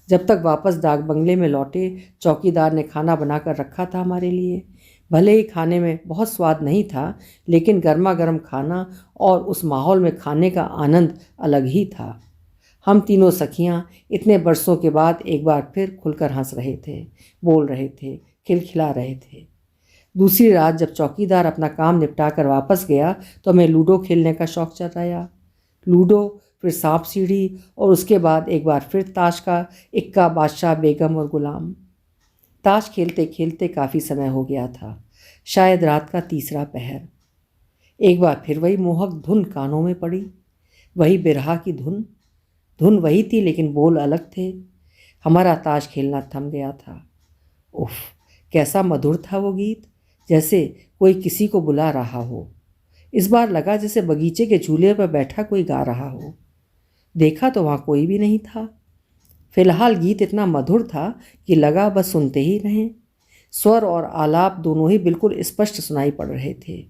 जब तक वापस डाक बंगले में लौटे, चौकीदार ने खाना बनाकर रखा था हमारे लिए। भले ही खाने में बहुत स्वाद नहीं था, लेकिन गर्मा गर्म खाना और उस माहौल में खाने का आनंद अलग ही था। हम तीनों सखियां इतने बरसों के बाद एक बार फिर खुलकर हंस रहे थे, बोल रहे थे, खिलखिला रहे थे। दूसरी रात जब चौकीदार अपना काम निपटा कर वापस गया तो हमें लूडो खेलने का शौक चढ़ाया। लूडो, फिर सांप सीढ़ी और उसके बाद एक बार फिर ताश का इक्का, बादशाह, बेगम और गुलाम। ताश खेलते खेलते काफ़ी समय हो गया था, शायद रात का तीसरा पहर। एक बार फिर वही मोहक धुन कानों में पड़ी, वही बिरहा की धुन। धुन वही थी लेकिन बोल अलग थे। हमारा ताश खेलना थम गया था। उफ, कैसा मधुर था वो गीत, जैसे कोई किसी को बुला रहा हो। इस बार लगा जैसे बगीचे के झूले पर बैठा कोई गा रहा हो। देखा तो वहाँ कोई भी नहीं था। फिलहाल गीत इतना मधुर था कि लगा बस सुनते ही रहें। स्वर और आलाप दोनों ही बिल्कुल स्पष्ट सुनाई पड़ रहे थे।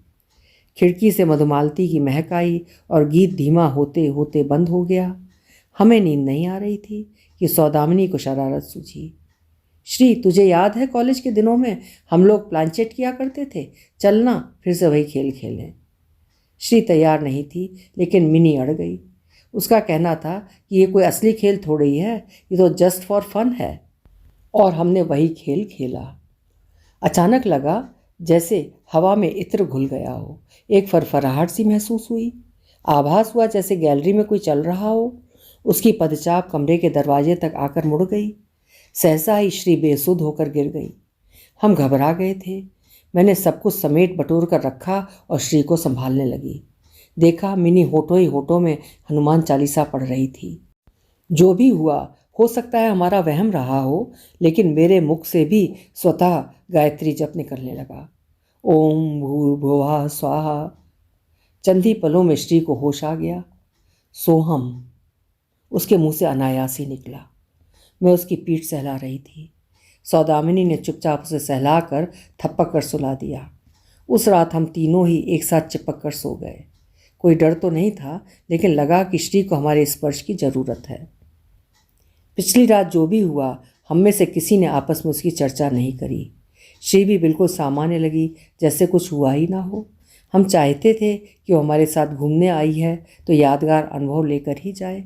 खिड़की से मधुमालती की महक आई और गीत धीमा होते होते बंद हो गया। हमें नींद नहीं आ रही थी कि सौदामिनी को शरारत सूझी। श्री, तुझे याद है कॉलेज के दिनों में हम लोग प्लांचेट किया करते थे, चलना फिर से वही खेल खेलें। श्री तैयार नहीं थी, लेकिन मिनी अड़ गई। उसका कहना था कि ये कोई असली खेल थोड़ी है, ये तो जस्ट फॉर फन है। और हमने वही खेल खेला। अचानक लगा जैसे हवा में इत्र घुल गया हो। एक फरफराहट सी महसूस हुई। आभास हुआ जैसे गैलरी में कोई चल रहा हो। उसकी पदचाप कमरे के दरवाजे तक आकर मुड़ गई। सहसा ही श्री बेसुध होकर गिर गई। हम घबरा गए थे। मैंने सब कुछ समेट बटोर कर रखा और श्री को संभालने लगी। देखा मिनी होठों ही होठों में हनुमान चालीसा पढ़ रही थी। जो भी हुआ, हो सकता है हमारा वहम रहा हो, लेकिन मेरे मुख से भी स्वतः गायत्री जप निकलने लगा। ओम भूर्भुवः स्वाहा। चंद ही पलों में श्री को होश आ गया। सोहम उसके मुंह से अनायास ही निकला। मैं उसकी पीठ सहला रही थी। सौदामिनी ने चुपचाप उसे सहलाकर थपक कर सुला दिया। उस रात हम तीनों ही एक साथ चिपक कर सो गए। कोई डर तो नहीं था, लेकिन लगा कि श्री को हमारे स्पर्श की ज़रूरत है। पिछली रात जो भी हुआ, हम में से किसी ने आपस में उसकी चर्चा नहीं करी। श्री भी बिल्कुल सामान्य लगी, जैसे कुछ हुआ ही ना हो। हम चाहते थे कि वो हमारे साथ घूमने आई है तो यादगार अनुभव लेकर ही जाए।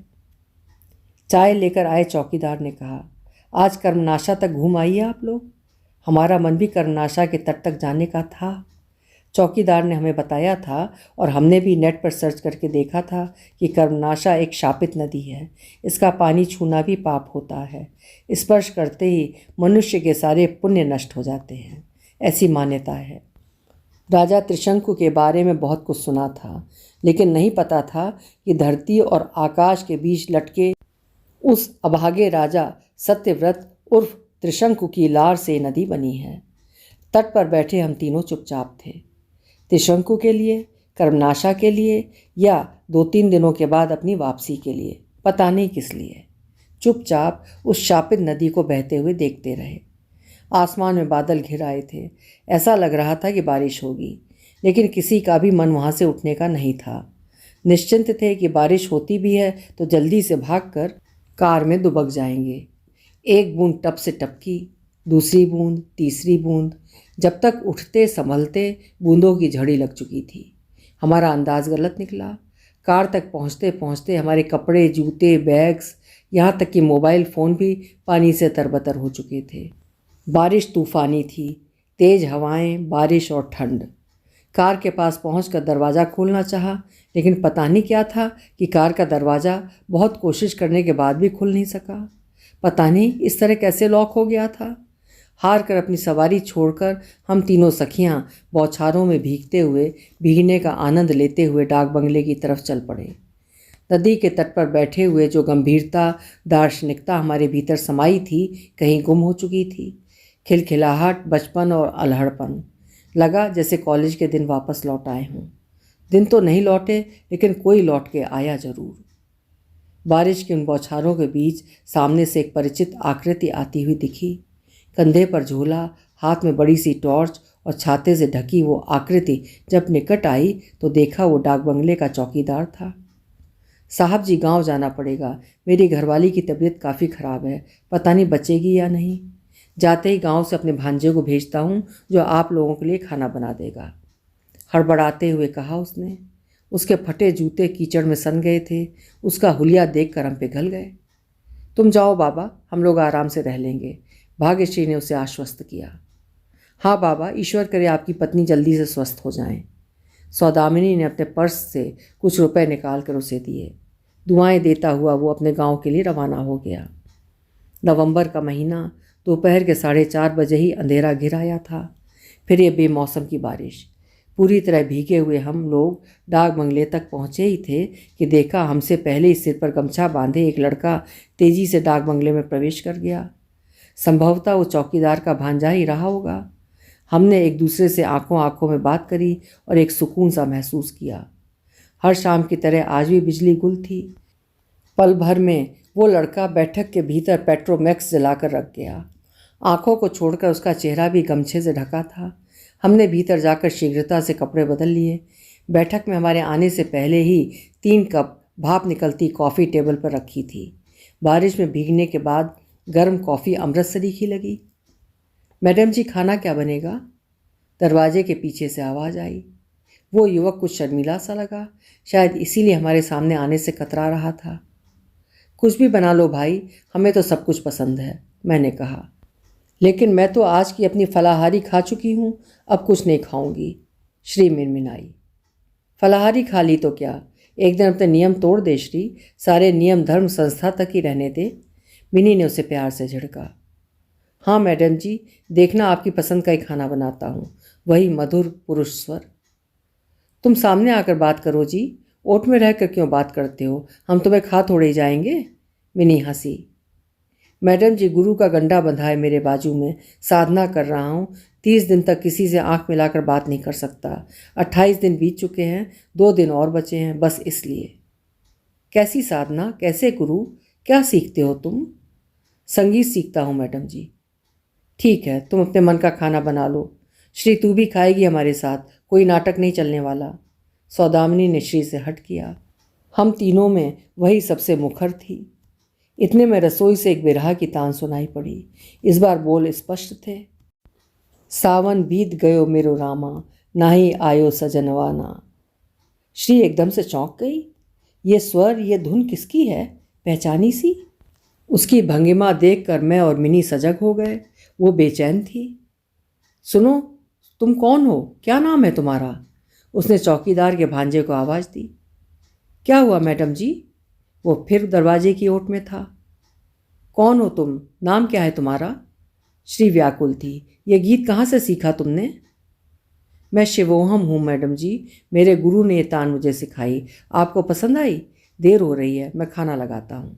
चाय लेकर आए चौकीदार ने कहा, आज कर्मनाशा तक घूम आइए आप लोग। हमारा मन भी कर्मनाशा के तट तक जाने का था। चौकीदार ने हमें बताया था और हमने भी नेट पर सर्च करके देखा था कि कर्मनाशा एक शापित नदी है। इसका पानी छूना भी पाप होता है। स्पर्श करते ही मनुष्य के सारे पुण्य नष्ट हो जाते हैं, ऐसी मान्यता है। राजा त्रिशंकु के बारे में बहुत कुछ सुना था, लेकिन नहीं पता था कि धरती और आकाश के बीच लटके उस अभागे राजा सत्यव्रत उर्फ त्रिशंकु की लार से नदी बनी है। तट पर बैठे हम तीनों चुपचाप थे। त्रिशंकु के लिए, कर्मनाशा के लिए, या 2-3 दिनों के बाद अपनी वापसी के लिए, पता नहीं किस लिए। चुपचाप उस शापित नदी को बहते हुए देखते रहे। आसमान में बादल घिर आए थे। ऐसा लग रहा था कि बारिश होगी, लेकिन किसी का भी मन वहाँ से उठने का नहीं था। निश्चिंत थे कि बारिश होती भी है तो जल्दी से भागकर कार में दुबक जाएंगे। एक बूंद टप से टपकी, दूसरी बूंद, तीसरी बूंद, जब तक उठते संभलते बूंदों की झड़ी लग चुकी थी। हमारा अंदाज गलत निकला। कार तक पहुँचते पहुँचते हमारे कपड़े, जूते, बैग्स, यहाँ तक कि मोबाइल फ़ोन भी पानी से तरबतर हो चुके थे। बारिश तूफ़ानी थी, तेज़ हवाएं, बारिश और ठंड। कार के पास पहुंचकर दरवाज़ा खोलना चाहा, लेकिन पता नहीं क्या था कि कार का दरवाज़ा बहुत कोशिश करने के बाद भी खुल नहीं सका। पता नहीं इस तरह कैसे लॉक हो गया था। हार कर अपनी सवारी छोड़कर हम तीनों सखियां बौछारों में भीगते हुए, भीगने का आनंद लेते हुए डाक बंगले की तरफ चल पड़े। नदी के तट पर बैठे हुए जो गंभीरता, दार्शनिकता हमारे भीतर समाई थी, कहीं गुम हो चुकी थी। खिलखिलाहट, बचपन और अल्हड़पन। लगा जैसे कॉलेज के दिन वापस लौट आए हों। दिन तो नहीं लौटे, लेकिन कोई लौट के आया जरूर। बारिश की उन बौछारों के बीच सामने से एक परिचित आकृति आती हुई दिखी। कंधे पर झोला, हाथ में बड़ी सी टॉर्च और छाते से ढकी वो आकृति जब निकट आई तो देखा वो डाक बंगले का चौकीदार था। साहब जी, गांव जाना पड़ेगा। मेरी घरवाली की तबीयत काफ़ी ख़राब है, पता नहीं बचेगी या नहीं। जाते ही गांव से अपने भांजे को भेजता हूँ जो आप लोगों के लिए खाना बना देगा, हड़बड़ाते हुए कहा उसने। उसके फटे जूते कीचड़ में सन गए थे। उसका हुलिया देखकर हम पिघल गए। तुम जाओ बाबा, हम लोग आराम से रह लेंगे, भाग्यश्री ने उसे आश्वस्त किया। हाँ बाबा, ईश्वर करे आपकी पत्नी जल्दी से स्वस्थ हो जाएं। सौदामिनी ने अपने पर्स से कुछ रुपए निकाल कर उसे दिए। दुआएं देता हुआ वो अपने गांव के लिए रवाना हो गया। नवंबर का महीना, दोपहर के 4:30 बजे ही अंधेरा घिर आया था। फिर ये बेमौसम की बारिश। पूरी तरह भीगे हुए हम लोग डाक बंगले तक पहुँचे ही थे कि देखा हमसे पहले ही सिर पर गमछा बांधे एक लड़का तेजी से डाक बंगले में प्रवेश कर गया। संभवतः वो चौकीदार का भांजा ही रहा होगा। हमने एक दूसरे से आंखों आंखों में बात करी और एक सुकून सा महसूस किया। हर शाम की तरह आज भी बिजली गुल थी। पल भर में वो लड़का बैठक के भीतर पेट्रोमैक्स जलाकर रख गया। आंखों को छोड़कर उसका चेहरा भी गमछे से ढका था। हमने भीतर जाकर शीघ्रता से कपड़े बदल लिए। बैठक में हमारे आने से पहले ही 3 कप भाप निकलती कॉफ़ी टेबल पर रखी थी। बारिश में भीगने के बाद गर्म कॉफ़ी अमृत सरीखी लगी। मैडम जी, खाना क्या बनेगा? दरवाजे के पीछे से आवाज़ आई। वो युवक कुछ शर्मीला सा लगा, शायद इसीलिए हमारे सामने आने से कतरा रहा था। कुछ भी बना लो भाई, हमें तो सब कुछ पसंद है, मैंने कहा। लेकिन मैं तो आज की अपनी फलाहारी खा चुकी हूँ, अब कुछ नहीं खाऊंगी, श्री मिनमिनाई। फलाहारी खा ली तो क्या, एक दिन अपने नियम तोड़ दे श्री, सारे नियम धर्म संस्था तक ही रहने दे। मिनी ने उसे प्यार से झिड़का। हाँ मैडम जी, देखना आपकी पसंद का ही खाना बनाता हूँ, वही मधुर पुरुष स्वर। तुम सामने आकर बात करो जी, ओट में रहकर क्यों बात करते हो, हम तुम्हें खा थोड़े ही जाएंगे। मिनी हंसी। मैडम जी, गुरु का गंडा बंधा है मेरे बाजू में, साधना कर रहा हूँ। 30 दिन तक किसी से आंख मिलाकर बात नहीं कर सकता। 28 दिन बीत चुके हैं, 2 दिन और बचे हैं, बस इसलिए। कैसी साधना, कैसे गुरु, क्या सीखते हो तुम? संगीत सीखता हूँ मैडम जी। ठीक है, तुम अपने मन का खाना बना लो। श्री, तू भी खाएगी हमारे साथ, कोई नाटक नहीं चलने वाला। सौदामिनी ने श्री से हट किया। हम तीनों में वही सबसे मुखर थी। इतने में रसोई से एक बिरहा की तान सुनाई पड़ी। इस बार बोल स्पष्ट थे। सावन बीत गयो मेरो रामा, नाही आयो सजनवाना। श्री एकदम से चौंक गई। ये स्वर, ये धुन किसकी है, पहचानी सी? उसकी भंगिमा देखकर मैं और मिनी सजग हो गए। वो बेचैन थी। सुनो, तुम कौन हो, क्या नाम है तुम्हारा? उसने चौकीदार के भांजे को आवाज़ दी। क्या हुआ मैडम जी? वो फिर दरवाजे की ओट में था। कौन हो तुम, नाम क्या है तुम्हारा? श्री व्याकुल थी। ये गीत कहाँ से सीखा तुमने? मैं शिवोहम हूँ मैडम जी, मेरे गुरु ने ये तान मुझे सिखाई। आपको पसंद आई? देर हो रही है, मैं खाना लगाता हूँ।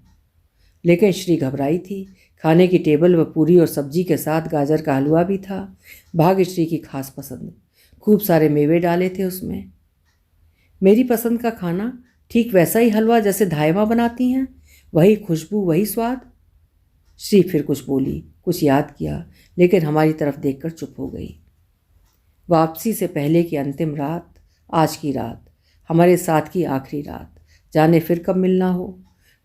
लेकिन श्री घबराई थी। खाने की टेबल पर पूरी और सब्जी के साथ गाजर का हलवा भी था, भाग्यश्री की खास पसंद। खूब सारे मेवे डाले थे उसमें। मेरी पसंद का खाना, ठीक वैसा ही हलवा जैसे धाय माँ बनाती हैं, वही खुशबू, वही स्वाद। श्री फिर कुछ बोली, कुछ याद किया, लेकिन हमारी तरफ देखकर चुप हो गई। वापसी से पहले की अंतिम रात, आज की रात, हमारे साथ की आखिरी रात, जाने फिर कब मिलना हो।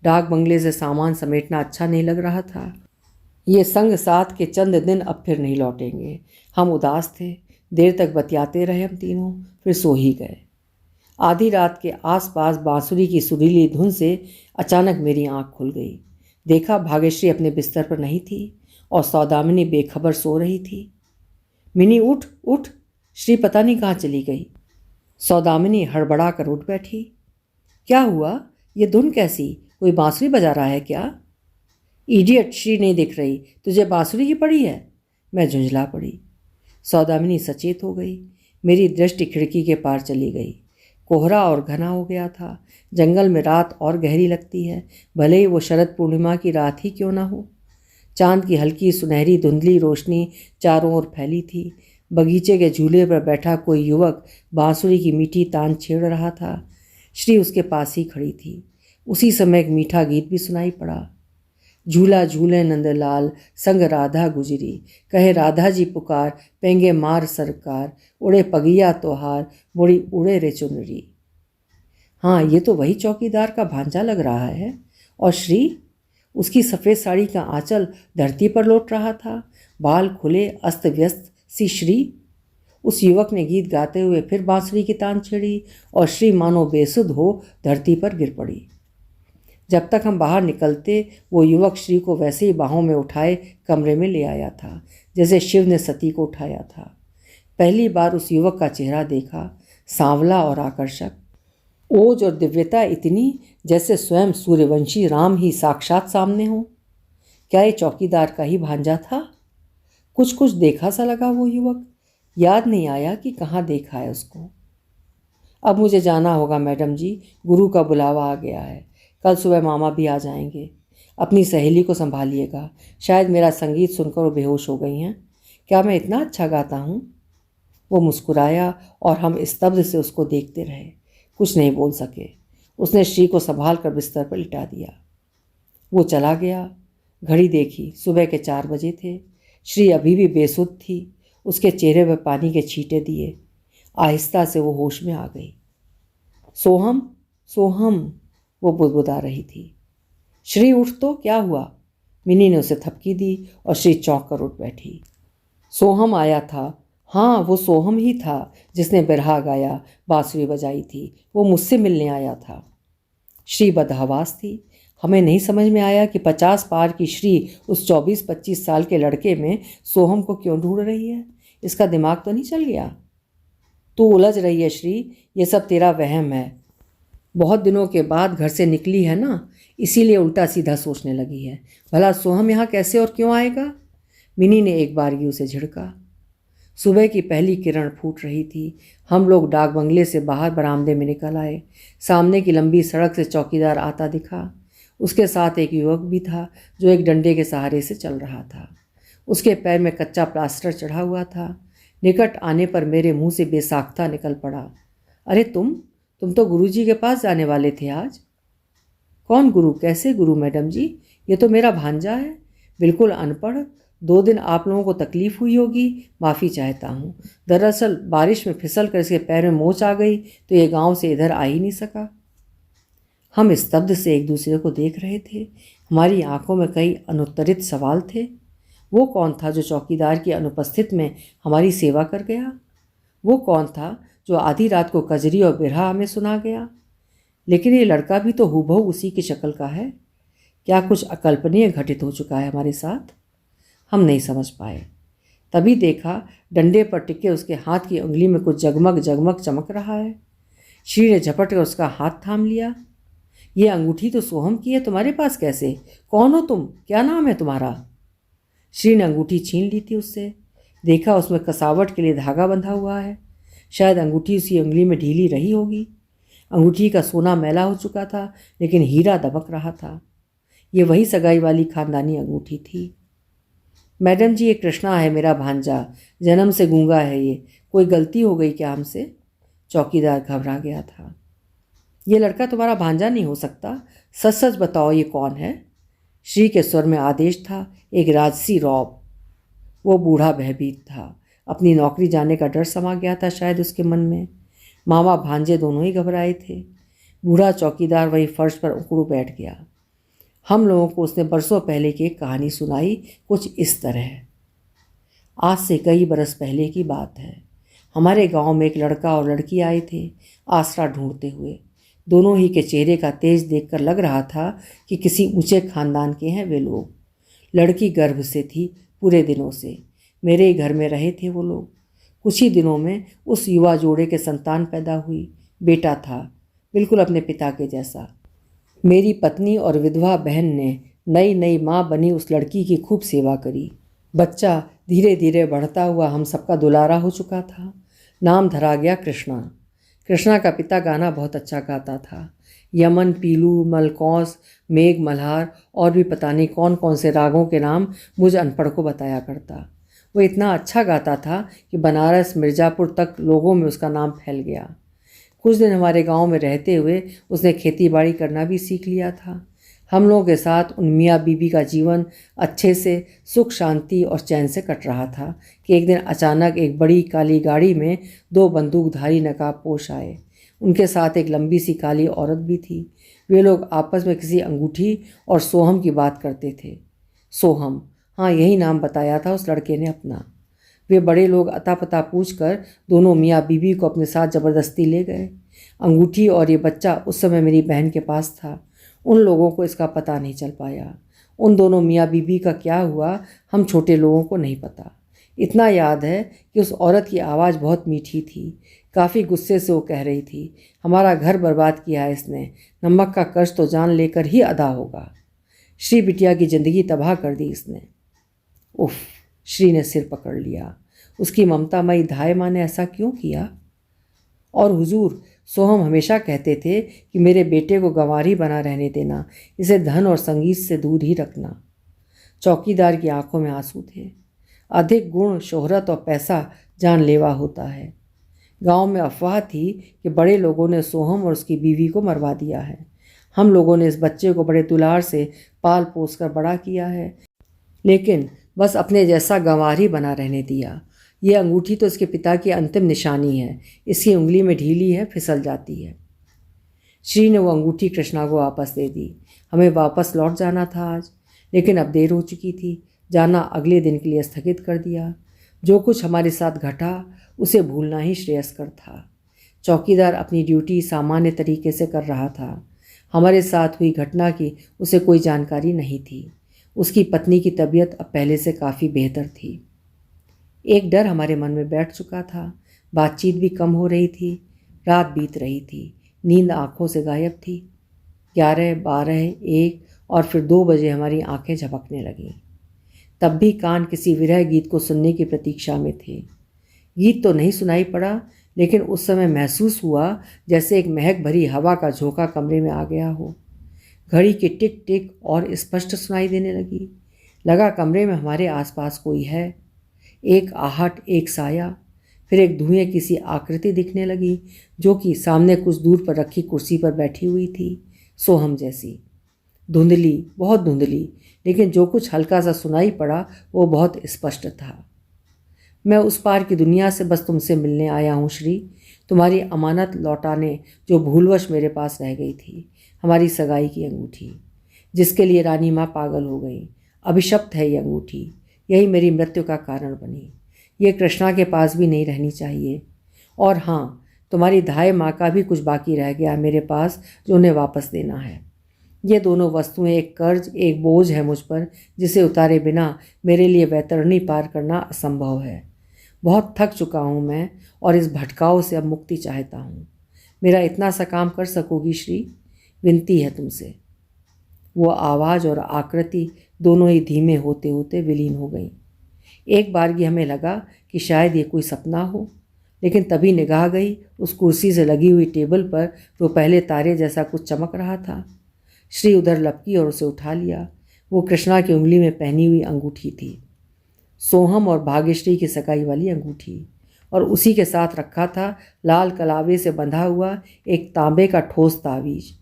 डाक बंगले से सामान समेटना अच्छा नहीं लग रहा था। ये संग साथ के चंद दिन अब फिर नहीं लौटेंगे। हम उदास थे। देर तक बतियाते रहे हम तीनों, फिर सो ही गए। आधी रात के आसपास बांसुरी की सुरीली धुन से अचानक मेरी आंख खुल गई। देखा भाग्यश्री अपने बिस्तर पर नहीं थी और सौदामिनी बेखबर सो रही थी। मिनी, उठ उठ, श्री पता नहीं कहाँ चली गई। सौदामिनी हड़बड़ा कर उठ बैठी। क्या हुआ, ये धुन कैसी, कोई बांसुरी बजा रहा है क्या? इडियट, श्री नहीं दिख रही, तुझे बांसुरी की पड़ी है? मैं झुंझला पड़ी। सौदामिनी सचेत हो गई। मेरी दृष्टि खिड़की के पार चली गई। कोहरा और घना हो गया था। जंगल में रात और गहरी लगती है, भले ही वो शरद पूर्णिमा की रात ही क्यों ना हो। चांद की हल्की सुनहरी धुंधली रोशनी चारों ओर फैली थी। बगीचे के झूले पर बैठा कोई युवक बांसुरी की मीठी तान छेड़ रहा था। श्री उसके पास ही खड़ी थी। उसी समय एक मीठा गीत भी सुनाई पड़ा। झूला झूले नंदलाल संग राधा गुजरी, कहे राधा जी पुकार, पेंगे मार सरकार, उड़े पगिया तोहार, मुड़ी उड़े रे चुनरी। हाँ, ये तो वही चौकीदार का भांजा लग रहा है। और श्री, उसकी सफ़ेद साड़ी का आंचल धरती पर लौट रहा था, बाल खुले अस्त व्यस्त सी श्री। उस युवक ने गीत गाते हुए फिर बांसुरी की तान छेड़ी और श्री मानो बेसुध हो धरती पर गिर पड़ी। जब तक हम बाहर निकलते वो युवक श्री को वैसे ही बाहों में उठाए कमरे में ले आया था जैसे शिव ने सती को उठाया था। पहली बार उस युवक का चेहरा देखा, सांवला और आकर्षक, ओज और दिव्यता इतनी जैसे स्वयं सूर्यवंशी राम ही साक्षात सामने हो। क्या ये चौकीदार का ही भांजा था? कुछ कुछ देखा सा लगा वो युवक। याद नहीं आया कि कहाँ देखा है उसको। अब मुझे जाना होगा मैडम जी, गुरु का बुलावा आ गया है। कल सुबह मामा भी आ जाएंगे। अपनी सहेली को संभालिएगा, शायद मेरा संगीत सुनकर वो बेहोश हो गई हैं। क्या मैं इतना अच्छा गाता हूँ? वो मुस्कुराया और हम स्तब्ध से उसको देखते रहे, कुछ नहीं बोल सके। उसने श्री को संभाल कर बिस्तर पर लिटा दिया। वो चला गया। घड़ी देखी, सुबह के 4 बजे थे। श्री अभी भी बेसुध थी। उसके चेहरे पर पानी के छींटे दिए। आहिस्ता से वो होश में आ गई। सोहम, सोहम, वो बुदबुदा रही थी। श्री उठ तो, क्या हुआ? मिनी ने उसे थपकी दी और श्री चौंक कर उठ बैठी। सोहम आया था? हाँ, वो सोहम ही था जिसने बिरहा गाया, बांसुरी बजाई थी। वो मुझसे मिलने आया था। श्री बदहवास थी। हमें नहीं समझ में आया कि 50 पार की श्री उस 24-25 साल के लड़के में सोहम को क्यों ढूंढ रही है। इसका दिमाग तो नहीं चल गया? तू उलझ रही है श्री, ये सब तेरा वहम है। बहुत दिनों के बाद घर से निकली है ना, इसीलिए उल्टा सीधा सोचने लगी है। भला सोहम यहाँ कैसे और क्यों आएगा? मिनी ने एक बारगी उसे झिड़का। सुबह की पहली किरण फूट रही थी। हम लोग डाक बंगले से बाहर बरामदे में निकल आए। सामने की लंबी सड़क से चौकीदार आता दिखा। उसके साथ एक युवक भी था जो एक डंडे के सहारे से चल रहा था। उसके पैर में कच्चा प्लास्टर चढ़ा हुआ था। निकट आने पर मेरे मुंह से बेसाख्ता निकल पड़ा, अरे तुम तो गुरुजी के पास जाने वाले थे आज। कौन गुरु? कैसे गुरु मैडम जी? ये तो मेरा भांजा है, बिल्कुल अनपढ़। 2 दिन आप लोगों को तकलीफ़ हुई होगी, माफ़ी चाहता हूँ। दरअसल बारिश में फिसल कर इसके पैर में मोच आ गई तो ये गांव से इधर आ ही नहीं सका। हम स्तब्ध से एक दूसरे को देख रहे थे। हमारी आंखों में कई अनुत्तरित सवाल थे। वो कौन था जो चौकीदार की अनुपस्थित में हमारी सेवा कर गया? वो कौन था जो आधी रात को कजरी और बिरहा हमें सुना गया? लेकिन ये लड़का भी तो हूबहू उसी की शक्ल का है। क्या कुछ अकल्पनीय घटित हो चुका है हमारे साथ? हम नहीं समझ पाए। तभी देखा डंडे पर टिके उसके हाथ की उंगली में कुछ जगमग जगमग चमक रहा है। श्री ने झपट कर उसका हाथ थाम लिया। ये अंगूठी तो सोहम की है, तुम्हारे पास कैसे? कौन हो तुम? क्या नाम है तुम्हारा? श्री ने अंगूठी छीन ली थी उससे। देखा उसमें कसावट के लिए धागा बंधा हुआ है। शायद अंगूठी उसी उंगली में ढीली रही होगी। अंगूठी का सोना मैला हो चुका था लेकिन हीरा दबक रहा था। ये वही सगाई वाली खानदानी अंगूठी थी। मैडम जी, ये कृष्णा है मेरा भांजा, जन्म से गूंगा है ये। कोई गलती हो गई क्या हमसे? चौकीदार घबरा गया था। ये लड़का तुम्हारा भांजा नहीं हो सकता, सच सच बताओ ये कौन है? श्री के स्वर में आदेश था, एक राजसी रौब। वो बूढ़ा भयभीत था। अपनी नौकरी जाने का डर समा गया था शायद उसके मन में। मामा भांजे दोनों ही घबराए थे। बूढ़ा चौकीदार वही फर्श पर उकड़ू बैठ गया। हम लोगों को उसने बरसों पहले की एक कहानी सुनाई, कुछ इस तरह। आज से कई बरस पहले की बात है। हमारे गांव में एक लड़का और लड़की आए थे आसरा ढूंढते हुए। दोनों ही के चेहरे का तेज देखकर लग रहा था कि किसी ऊंचे खानदान के हैं वे लोग। लड़की गर्भ से थी पूरे दिनों से। मेरे ही घर में रहे थे वो लोग। कुछ ही दिनों में उस युवा जोड़े के संतान पैदा हुई। बेटा था, बिल्कुल अपने पिता के जैसा। मेरी पत्नी और विधवा बहन ने नई नई माँ बनी उस लड़की की खूब सेवा करी। बच्चा धीरे धीरे बढ़ता हुआ हम सबका दुलारा हो चुका था। नाम धरा गया कृष्णा। कृष्णा का पिता गाना बहुत अच्छा गाता था। यमन, पीलू, मलकौस, मेघ, मल्हार और भी पता नहीं कौन कौन से रागों के नाम मुझ अनपढ़ को बताया करता। वो इतना अच्छा गाता था कि बनारस, मिर्ज़ापुर तक लोगों में उसका नाम फैल गया। कुछ दिन हमारे गांव में रहते हुए उसने खेती बाड़ी करना भी सीख लिया था। हम लोगों के साथ उन मियाँ बीबी का जीवन अच्छे से सुख शांति और चैन से कट रहा था कि एक दिन अचानक एक बड़ी काली गाड़ी में 2 बंदूकधारी नकाबपोश आए। उनके साथ एक लंबी सी काली औरत भी थी। वे लोग आपस में किसी अंगूठी और सोहम की बात करते थे। सोहम, हाँ यही नाम बताया था उस लड़के ने अपना। वे बड़े लोग अता पता पूछकर दोनों मियाँ बीबी को अपने साथ ज़बरदस्ती ले गए। अंगूठी और ये बच्चा उस समय मेरी बहन के पास था। उन लोगों को इसका पता नहीं चल पाया। उन दोनों मियाँ बीबी का क्या हुआ हम छोटे लोगों को नहीं पता। इतना याद है कि उस औरत की आवाज़ बहुत मीठी थी। काफ़ी गुस्से से वो कह रही थी, हमारा घर बर्बाद किया है इसने, नमक का कर्ज तो जान लेकर ही अदा होगा। श्री बिटिया की ज़िंदगी तबाह कर दी इसने। उफ, श्री ने सिर पकड़ लिया। उसकी ममतामयी धाय माँ ने ऐसा क्यों किया? और हुजूर, सोहम हमेशा कहते थे कि मेरे बेटे को गंवारी बना रहने देना, इसे धन और संगीत से दूर ही रखना। चौकीदार की आंखों में आंसू थे। अधिक गुण, शोहरत और पैसा जानलेवा होता है। गांव में अफवाह थी कि बड़े लोगों ने सोहम और उसकी बीवी को मरवा दिया है। हम लोगों ने इस बच्चे को बड़े दुलार से पाल पोस कर बड़ा किया है, लेकिन बस अपने जैसा गंवार ही बना रहने दिया। ये अंगूठी तो इसके पिता की अंतिम निशानी है। इसकी उंगली में ढीली है, फिसल जाती है। श्री ने वो अंगूठी कृष्णा को वापस दे दी। हमें वापस लौट जाना था आज, लेकिन अब देर हो चुकी थी। जाना अगले दिन के लिए स्थगित कर दिया। जो कुछ हमारे साथ घटा उसे भूलना ही श्रेयस्कर था। चौकीदार अपनी ड्यूटी सामान्य तरीके से कर रहा था। हमारे साथ हुई घटना की उसे कोई जानकारी नहीं थी। उसकी पत्नी की तबीयत अब पहले से काफ़ी बेहतर थी। एक डर हमारे मन में बैठ चुका था। बातचीत भी कम हो रही थी। रात बीत रही थी। नींद आँखों से गायब थी। 11, 12, 1 और फिर 2 बजे हमारी आंखें झपकने लगीं। तब भी कान किसी विरह गीत को सुनने की प्रतीक्षा में थे। गीत तो नहीं सुनाई पड़ा, लेकिन उस समय महसूस हुआ जैसे एक महक भरी हवा का झोंका कमरे में आ गया हो। घड़ी की टिक टिक और स्पष्ट सुनाई देने लगी। लगा कमरे में हमारे आसपास कोई है। एक आहट, एक साया, फिर एक धुएं की सी आकृति दिखने लगी जो कि सामने कुछ दूर पर रखी कुर्सी पर बैठी हुई थी, सोहम जैसी। धुंधली, बहुत धुंधली, लेकिन जो कुछ हल्का सा सुनाई पड़ा वो बहुत स्पष्ट था। मैं उस पार की दुनिया से बस तुमसे मिलने आया हूँ श्री, तुम्हारी अमानत लौटाने जो भूलवश मेरे पास रह गई थी, हमारी सगाई की अंगूठी, जिसके लिए रानी माँ पागल हो गई। अभिशप्त है ये अंगूठी, यही मेरी मृत्यु का कारण बनी। ये कृष्णा के पास भी नहीं रहनी चाहिए। और हाँ, तुम्हारी धाय माँ का भी कुछ बाकी रह गया मेरे पास जो उन्हें वापस देना है। ये दोनों वस्तुएं एक कर्ज, एक बोझ है मुझ पर, जिसे उतारे बिना मेरे लिए वैतरणी पार करना असंभव है। बहुत थक चुका हूँ मैं और इस भटकाव से अब मुक्ति चाहता हूँ। मेरा इतना सा काम कर सकोगी श्री? विनती है तुमसे। वो आवाज़ और आकृति दोनों ही धीमे होते होते विलीन हो गई। एक बारगी हमें लगा कि शायद ये कोई सपना हो, लेकिन तभी निगाह गई उस कुर्सी से लगी हुई टेबल पर जो पहले तारे जैसा कुछ चमक रहा था। श्री उधर लपकी और उसे उठा लिया। वो कृष्णा की उंगली में पहनी हुई अंगूठी थी, सोहम और भाग्यश्री की सगाई वाली अंगूठी, और उसी के साथ रखा था लाल कलावे से बंधा हुआ एक तांबे का ठोस तावीज़।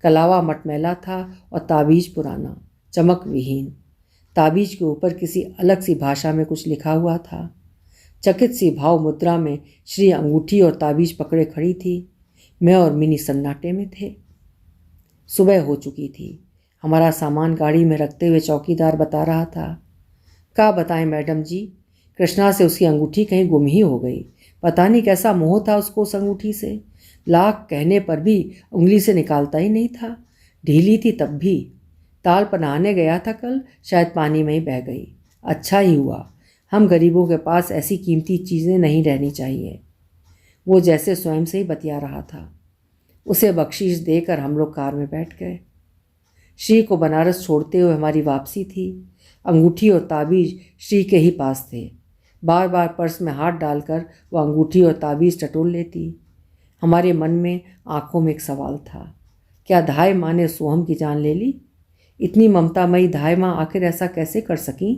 कलावा मटमैला था और तावीज़ पुराना, चमक विहीन। तावीज़ के ऊपर किसी अलग सी भाषा में कुछ लिखा हुआ था। चकित सी भाव मुद्रा में श्री अंगूठी और तावीज़ पकड़े खड़ी थी। मैं और मिनी सन्नाटे में थे। सुबह हो चुकी थी। हमारा सामान गाड़ी में रखते हुए चौकीदार बता रहा था, क्या बताएं मैडम जी, कृष्णा से उसकी अंगूठी कहीं गुम ही हो गई। पता नहीं कैसा मोह था उसको उस अंगूठी से। लाख कहने पर भी उंगली से निकालता ही नहीं था। ढीली थी तब भी। ताल पर नहाने गया था कल, शायद पानी में ही बह गई। अच्छा ही हुआ, हम गरीबों के पास ऐसी कीमती चीज़ें नहीं रहनी चाहिए। वो जैसे स्वयं से ही बतिया रहा था। उसे बख्शीश देकर हम लोग कार में बैठ गए। श्री को बनारस छोड़ते हुए हमारी वापसी थी। अंगूठी और ताबीज़ श्री के ही पास थे। बार बार पर्स में हाथ डालकर वो अंगूठी और ताबीज़ टटोल लेती। हमारे मन में, आंखों में एक सवाल था, क्या धाय माँ ने सोहम की जान ले ली? इतनी ममतामयी धाय माँ आखिर ऐसा कैसे कर सकीं?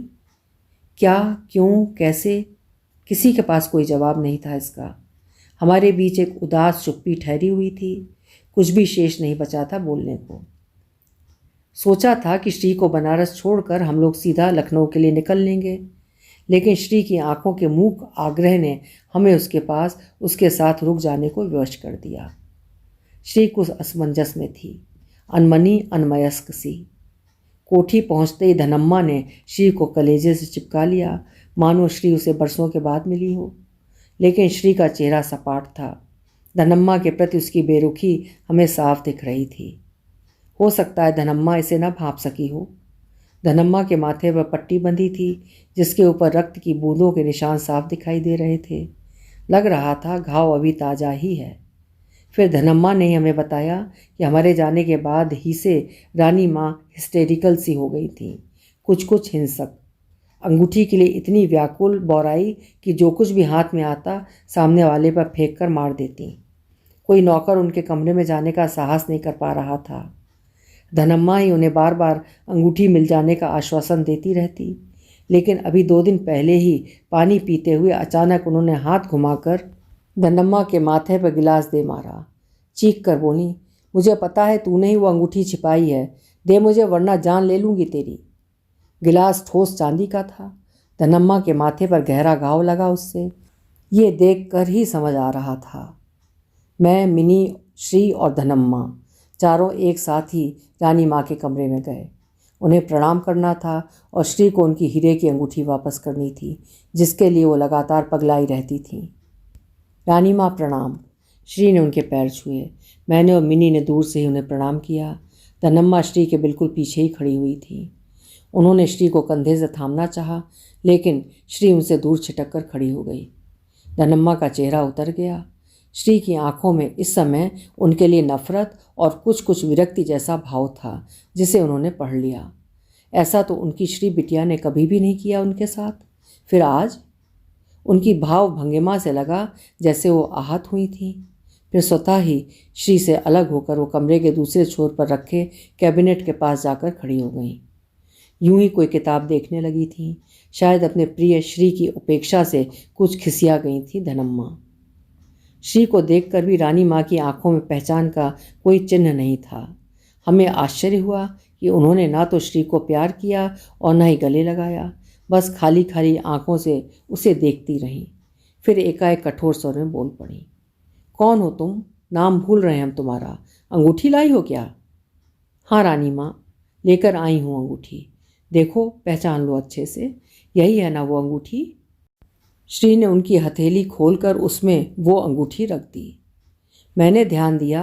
क्या, क्यों, कैसे? किसी के पास कोई जवाब नहीं था इसका। हमारे बीच एक उदास चुप्पी ठहरी हुई थी। कुछ भी शेष नहीं बचा था बोलने को। सोचा था कि श्री को बनारस छोड़कर हम लोग सीधा लखनऊ के लिए निकल लेंगे, लेकिन श्री की आंखों के मूक आग्रह ने हमें उसके पास उसके साथ रुक जाने को विवश कर दिया। श्री कुछ असमंजस में थी, अनमनी अनमयस्क सी। कोठी पहुंचते ही धनम्मा ने श्री को कलेजे से चिपका लिया, मानो श्री उसे बरसों के बाद मिली हो। लेकिन श्री का चेहरा सपाट था। धनम्मा के प्रति उसकी बेरुखी हमें साफ दिख रही थी। हो सकता है धनम्मा इसे न भांप सकी हो। धनम्मा के माथे पर पट्टी बंधी थी, जिसके ऊपर रक्त की बूंदों के निशान साफ दिखाई दे रहे थे। लग रहा था घाव अभी ताज़ा ही है। फिर धनम्मा ने हमें बताया कि हमारे जाने के बाद ही से रानी माँ हिस्टेरिकल सी हो गई थी, कुछ हिंसक। अंगूठी के लिए इतनी व्याकुल बौराई कि जो कुछ भी हाथ में आता सामने वाले पर फेंक कर मार देती। कोई नौकर उनके कमरे में जाने का साहस नहीं कर पा रहा था। धनम्मा ही उन्हें बार बार अंगूठी मिल जाने का आश्वासन देती रहती, लेकिन अभी 2 दिन पहले ही पानी पीते हुए अचानक उन्होंने हाथ घुमाकर धनम्मा के माथे पर गिलास दे मारा। चीख कर बोली, मुझे पता है तूने ही वो अंगूठी छिपाई है, दे मुझे वरना जान ले लूँगी तेरी। गिलास ठोस चांदी का था। धनम्मा के माथे पर गहरा घाव लगा उससे। ये देख कर ही समझ आ रहा था। मैं, मिनी, श्री और धनम्मा चारों एक साथ ही रानी माँ के कमरे में गए। उन्हें प्रणाम करना था और श्री को उनकी हीरे की अंगूठी वापस करनी थी, जिसके लिए वो लगातार पगलाई रहती थी। रानी माँ प्रणाम। श्री ने उनके पैर छुए। मैंने और मिनी ने दूर से ही उन्हें प्रणाम किया। धनम्मा श्री के बिल्कुल पीछे ही खड़ी हुई थी। उन्होंने श्री को कंधे से थामना चाहा, लेकिन श्री उनसे दूर छिटक कर खड़ी हो गई। धनम्मा का चेहरा उतर गया। श्री की आंखों में इस समय उनके लिए नफरत और कुछ विरक्ति जैसा भाव था, जिसे उन्होंने पढ़ लिया। ऐसा तो उनकी श्री बिटिया ने कभी भी नहीं किया उनके साथ। फिर आज उनकी भाव भंगिमा से लगा जैसे वो आहत हुई थी। फिर स्वतः ही श्री से अलग होकर वो कमरे के दूसरे छोर पर रखे कैबिनेट के पास जाकर खड़ी हो गई। यूं ही कोई किताब देखने लगी थी। शायद अपने प्रिय श्री की उपेक्षा से कुछ खिसिया गई थी धनम्मा। श्री को देखकर भी रानी माँ की आंखों में पहचान का कोई चिन्ह नहीं था। हमें आश्चर्य हुआ कि उन्होंने ना तो श्री को प्यार किया और न ही गले लगाया, बस खाली खाली आंखों से उसे देखती रहीं। फिर एकाएक कठोर स्वर में बोल पड़ी, कौन हो तुम? नाम भूल रहे हम तुम्हारा। अंगूठी लाई हो क्या? हाँ रानी माँ, लेकर आई हूँ अंगूठी। देखो, पहचान लो अच्छे से, यही है ना वो अंगूठी? श्री ने उनकी हथेली खोलकर उसमें वो अंगूठी रख दी। मैंने ध्यान दिया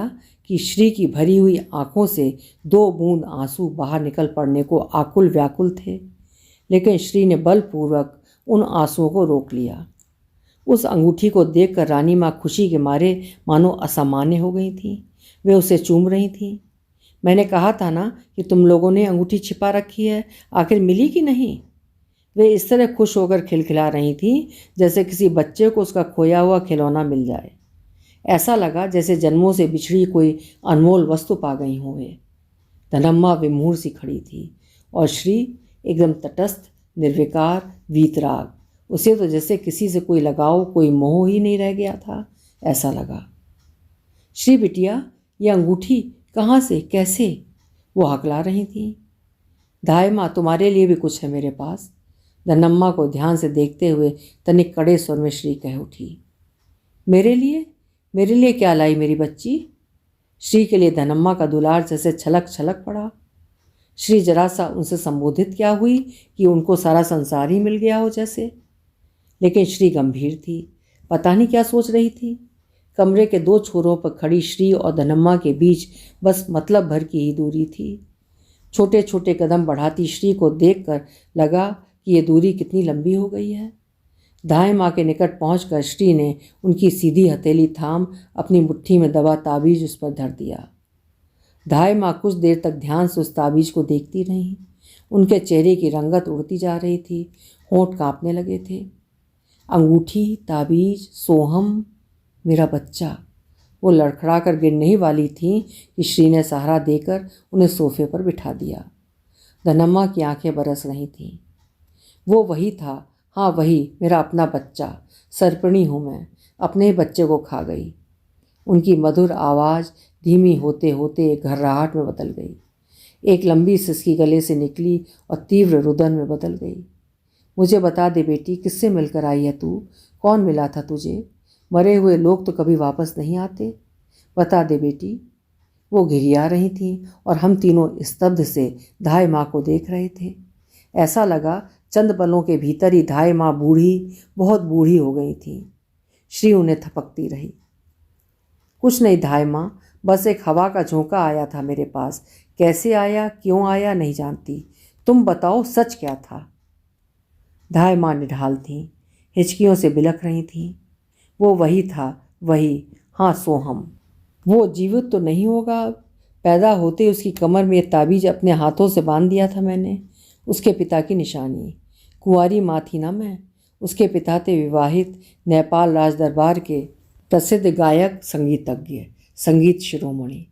कि श्री की भरी हुई आंखों से 2 बूंद आंसू बाहर निकल पड़ने को आकुल व्याकुल थे, लेकिन श्री ने बलपूर्वक उन आंसुओं को रोक लिया। उस अंगूठी को देखकर रानी माँ खुशी के मारे मानो असामान्य हो गई थीं। वे उसे चूम रही थीं। मैंने कहा था ना कि तुम लोगों ने अंगूठी छिपा रखी है, आखिर मिली कि नहीं? वे इस तरह खुश होकर खिलखिला रही थीं जैसे किसी बच्चे को उसका खोया हुआ खिलौना मिल जाए। ऐसा लगा जैसे जन्मों से बिछड़ी कोई अनमोल वस्तु पा गई हों वे। धनम्मा विमूढ़ सी खड़ी थी और श्री एकदम तटस्थ, निर्विकार, वीतराग। उसे तो जैसे किसी से कोई लगाव, कोई मोह ही नहीं रह गया था, ऐसा लगा। श्री बिटिया, ये अंगूठी कहाँ से, कैसे? वो हकला रही थी। धाय माँ, तुम्हारे लिए भी कुछ है मेरे पास। धनम्मा को ध्यान से देखते हुए तनिक कड़े स्वर में श्री कह उठी। मेरे लिए? मेरे लिए क्या लाई मेरी बच्ची? श्री के लिए धनम्मा का दुलार जैसे छलक छलक पड़ा। श्री जरा सा उनसे संबोधित क्या हुई कि उनको सारा संसार ही मिल गया हो जैसे। लेकिन श्री गंभीर थी, पता नहीं क्या सोच रही थी। कमरे के 2 छोरों पर खड़ी श्री और धनम्मा के बीच बस मतलब भर की ही दूरी थी। छोटे छोटे कदम बढ़ाती श्री को देखकर लगा कि ये दूरी कितनी लंबी हो गई है। दाएं माँ के निकट पहुंचकर श्री ने उनकी सीधी हथेली थाम अपनी मुट्ठी में दबा ताबीज उस पर धर दिया। दाएं माँ कुछ देर तक ध्यान से उस ताबीज को देखती रहीं। उनके चेहरे की रंगत उड़ती जा रही थी, होंठ कांपने लगे थे। अंगूठी, ताबीज, सोहम, मेरा बच्चा, वो लड़खड़ा कर गिरने ही वाली थीं कि श्री ने सहारा देकर उन्हें सोफे पर बिठा दिया। धनम्मा की आंखें बरस रही थीं। वो वही था, हाँ वही, मेरा अपना बच्चा। सरपणी हूँ मैं, अपने ही बच्चे को खा गई। उनकी मधुर आवाज़ धीमी होते होते एक घर्राहट में बदल गई। एक लंबी सिसकी गले से निकली और तीव्र रुदन में बदल गई। मुझे बता दे बेटी, किससे मिलकर आई है तू? कौन मिला था तुझे? मरे हुए लोग तो कभी वापस नहीं आते। बता दे बेटी। वो घिघिया रही थीं और हम तीनों स्तब्ध से धाय माँ को देख रहे थे। ऐसा लगा चंद पलों के भीतर ही धाय माँ बूढ़ी, बहुत बूढ़ी हो गई थी। श्री उन्हें थपकती रही। कुछ नहीं धाय माँ, बस एक हवा का झोंका आया था मेरे पास। कैसे आया, क्यों आया, नहीं जानती। तुम बताओ, सच क्या था? धाय माँ निढाल थीं, हिचकियों से बिलख रही थीं। वो वही था, वही, हाँ सोहम। वो जीवित तो नहीं होगा। पैदा होते उसकी कमर में एक ताबीज अपने हाथों से बांध दिया था मैंने, उसके पिता की निशानी। कुंवारी माँ थी ना मैं। उसके पिता थे विवाहित नेपाल राज दरबार के प्रसिद्ध गायक, संगीतज्ञ, संगीत शिरोमणि।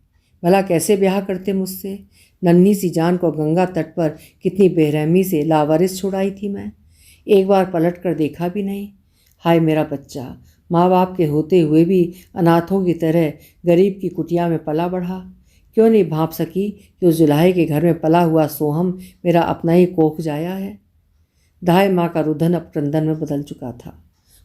भला कैसे ब्याह करते मुझसे? नन्ही सी जान को गंगा तट पर कितनी बेरहमी से लावारिस छुड़ाई थी मैं। एक बार पलट कर देखा भी नहीं। हाय मेरा बच्चा, माँ बाप के होते हुए भी अनाथों की तरह गरीब की कुटिया में पला बढ़ा। क्यों नहीं भांप सकी कि उस जुलाहे के घर में पला हुआ सोहम मेरा अपना ही कोख जाया है? धाय माँ का रुदन अब क्रंदन में बदल चुका था।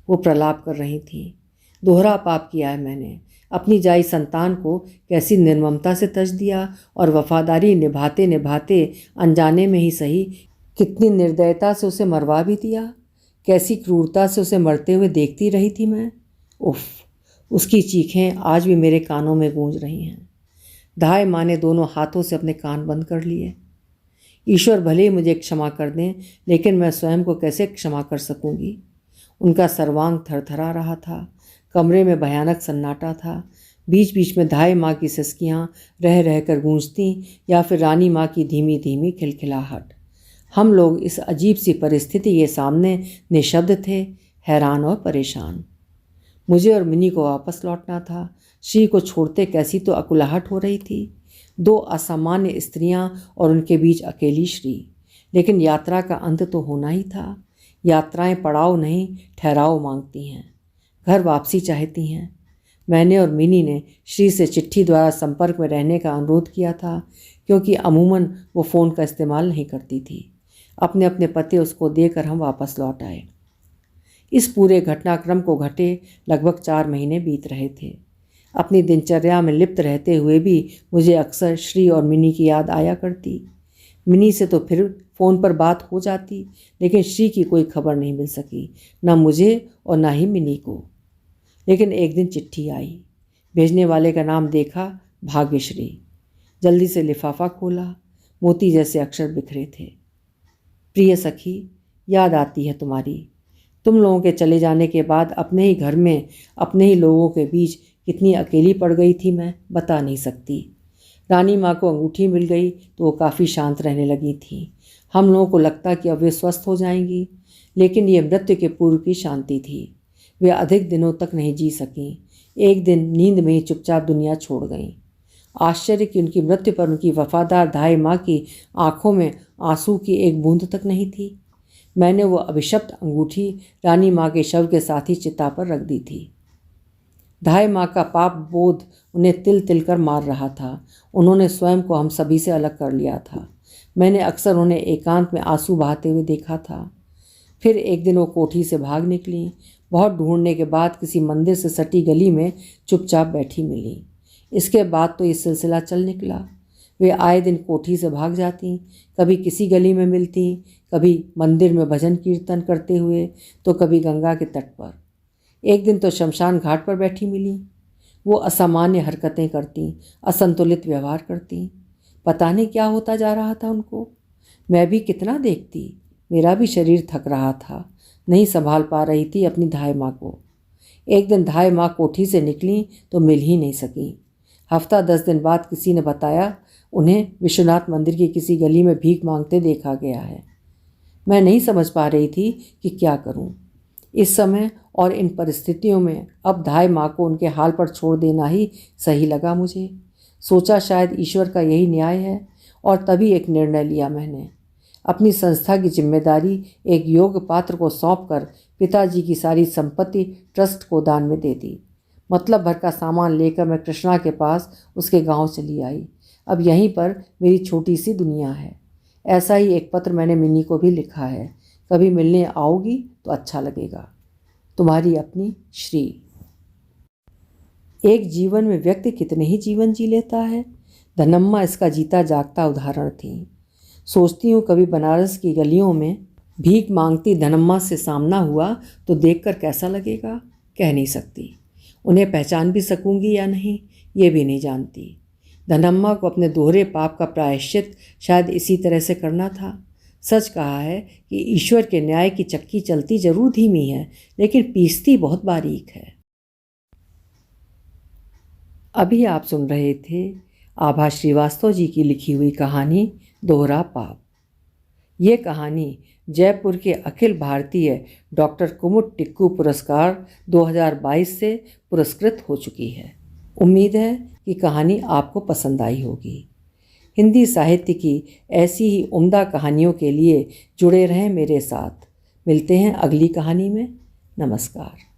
वो प्रलाप कर रही थी। दोहरा पाप किया है मैंने। अपनी जाई संतान को कैसी निर्ममता से तज दिया, और वफादारी निभाते निभाते अनजाने में ही सही कितनी निर्दयता से उसे मरवा भी दिया। कैसी क्रूरता से उसे मरते हुए देखती रही थी मैं। उफ, उसकी चीखें आज भी मेरे कानों में गूंज रही हैं। धाय माँ ने दोनों हाथों से अपने कान बंद कर लिए। ईश्वर भले ही मुझे क्षमा कर दें, लेकिन मैं स्वयं को कैसे क्षमा कर सकूंगी? उनका सर्वांग थरथरा रहा था। कमरे में भयानक सन्नाटा था। बीच बीच में धाय माँ की सिसकियाँ रह रहकर गूंजती, या फिर रानी माँ की धीमी धीमी खिलखिलाहट। हम लोग इस अजीब सी परिस्थिति के सामने निशब्द थे, हैरान और परेशान। मुझे और मिनी को वापस लौटना था। श्री को छोड़ते कैसी तो अकुलाहट हो रही थी। दो असामान्य स्त्रियां और उनके बीच अकेली श्री। लेकिन यात्रा का अंत तो होना ही था। यात्राएं पड़ाव नहीं, ठहराव मांगती हैं, घर वापसी चाहती हैं। मैंने और मिनी ने श्री से चिट्ठी द्वारा संपर्क में रहने का अनुरोध किया था, क्योंकि अमूमन वो फ़ोन का इस्तेमाल नहीं करती थी। अपने अपने पते उसको देकर हम वापस लौट आए। इस पूरे घटनाक्रम को घटे लगभग 4 महीने बीत रहे थे। अपनी दिनचर्या में लिप्त रहते हुए भी मुझे अक्सर श्री और मिनी की याद आया करती। मिनी से तो फिर फ़ोन पर बात हो जाती, लेकिन श्री की कोई खबर नहीं मिल सकी, न मुझे और न ही मिनी को। लेकिन एक दिन चिट्ठी आई। भेजने वाले का नाम देखा, भाग्यश्री। जल्दी से लिफाफा खोला। मोती जैसे अक्षर बिखरे थे। प्रिय सखी, याद आती है तुम्हारी। तुम लोगों के चले जाने के बाद अपने ही घर में, अपने ही लोगों के बीच कितनी अकेली पड़ गई थी मैं, बता नहीं सकती। रानी माँ को अंगूठी मिल गई तो वो काफ़ी शांत रहने लगी थी। हम लोगों को लगता कि अब वे स्वस्थ हो जाएंगी, लेकिन ये मृत्यु के पूर्व की शांति थी। वे अधिक दिनों तक नहीं जी सकीं। एक दिन नींद में ही चुपचाप दुनिया छोड़ गईं। आश्चर्य कि उनकी मृत्यु पर उनकी वफादार धाय माँ की आंखों में आंसू की एक बूंद तक नहीं थी। मैंने वो अभिशप्त अंगूठी रानी माँ के शव के साथ ही चिता पर रख दी थी। धाय माँ का पाप बोध उन्हें तिल तिल कर मार रहा था। उन्होंने स्वयं को हम सभी से अलग कर लिया था। मैंने अक्सर उन्हें एकांत में आंसू बहाते हुए देखा था। फिर एक दिन वो कोठी से भाग निकली। बहुत ढूंढने के बाद किसी मंदिर से सटी गली में चुपचाप बैठी मिली। इसके बाद तो ये सिलसिला चल निकला। वे आए दिन कोठी से भाग जाती, कभी किसी गली में मिलती, कभी मंदिर में भजन कीर्तन करते हुए, तो कभी गंगा के तट पर। एक दिन तो शमशान घाट पर बैठी मिली। वो असामान्य हरकतें करती, असंतुलित व्यवहार करती। पता नहीं क्या होता जा रहा था उनको। मैं भी कितना देखती, मेरा भी शरीर थक रहा था, नहीं संभाल पा रही थी अपनी धाय माँ को। एक दिन धाय माँ कोठी से निकली तो मिल ही नहीं सकी। हफ्ता 10 दिन बाद किसी ने बताया उन्हें विश्वनाथ मंदिर की किसी गली में भीख मांगते देखा गया है। मैं नहीं समझ पा रही थी कि क्या करूं। इस समय और इन परिस्थितियों में अब धाय माँ को उनके हाल पर छोड़ देना ही सही लगा मुझे। सोचा शायद ईश्वर का यही न्याय है, और तभी एक निर्णय लिया मैंने। अपनी संस्था की जिम्मेदारी एक योग्य पात्र को सौंपकर पिताजी की सारी संपत्ति ट्रस्ट को दान में दे दी। मतलब भर का सामान लेकर मैं कृष्णा के पास उसके गांव चली आई। अब यहीं पर मेरी छोटी सी दुनिया है। ऐसा ही एक पत्र मैंने मिन्नी को भी लिखा है। कभी मिलने आओगी तो अच्छा लगेगा। तुम्हारी अपनी श्री। एक जीवन में व्यक्ति कितने ही जीवन जी लेता है। धनम्मा इसका जीता जागता उदाहरण थी। सोचती हूँ कभी बनारस की गलियों में भीख मांगती धनम्मा से सामना हुआ तो देखकर कैसा लगेगा, कह नहीं सकती। उन्हें पहचान भी सकूंगी या नहीं, ये भी नहीं जानती। धनम्मा को अपने दोहरे पाप का प्रायश्चित शायद इसी तरह से करना था। सच कहा है कि ईश्वर के न्याय की चक्की चलती जरूर धीमी है, लेकिन पीसती बहुत बारीक है। अभी आप सुन रहे थे आभा श्रीवास्तव जी की लिखी हुई कहानी दोहरा पाप। ये कहानी जयपुर के अखिल भारतीय डॉक्टर कुमुद टिक्कू पुरस्कार 2022 से पुरस्कृत हो चुकी है। उम्मीद है कि कहानी आपको पसंद आई होगी। हिंदी साहित्य की ऐसी ही उम्दा कहानियों के लिए जुड़े रहें मेरे साथ। मिलते हैं अगली कहानी में। नमस्कार।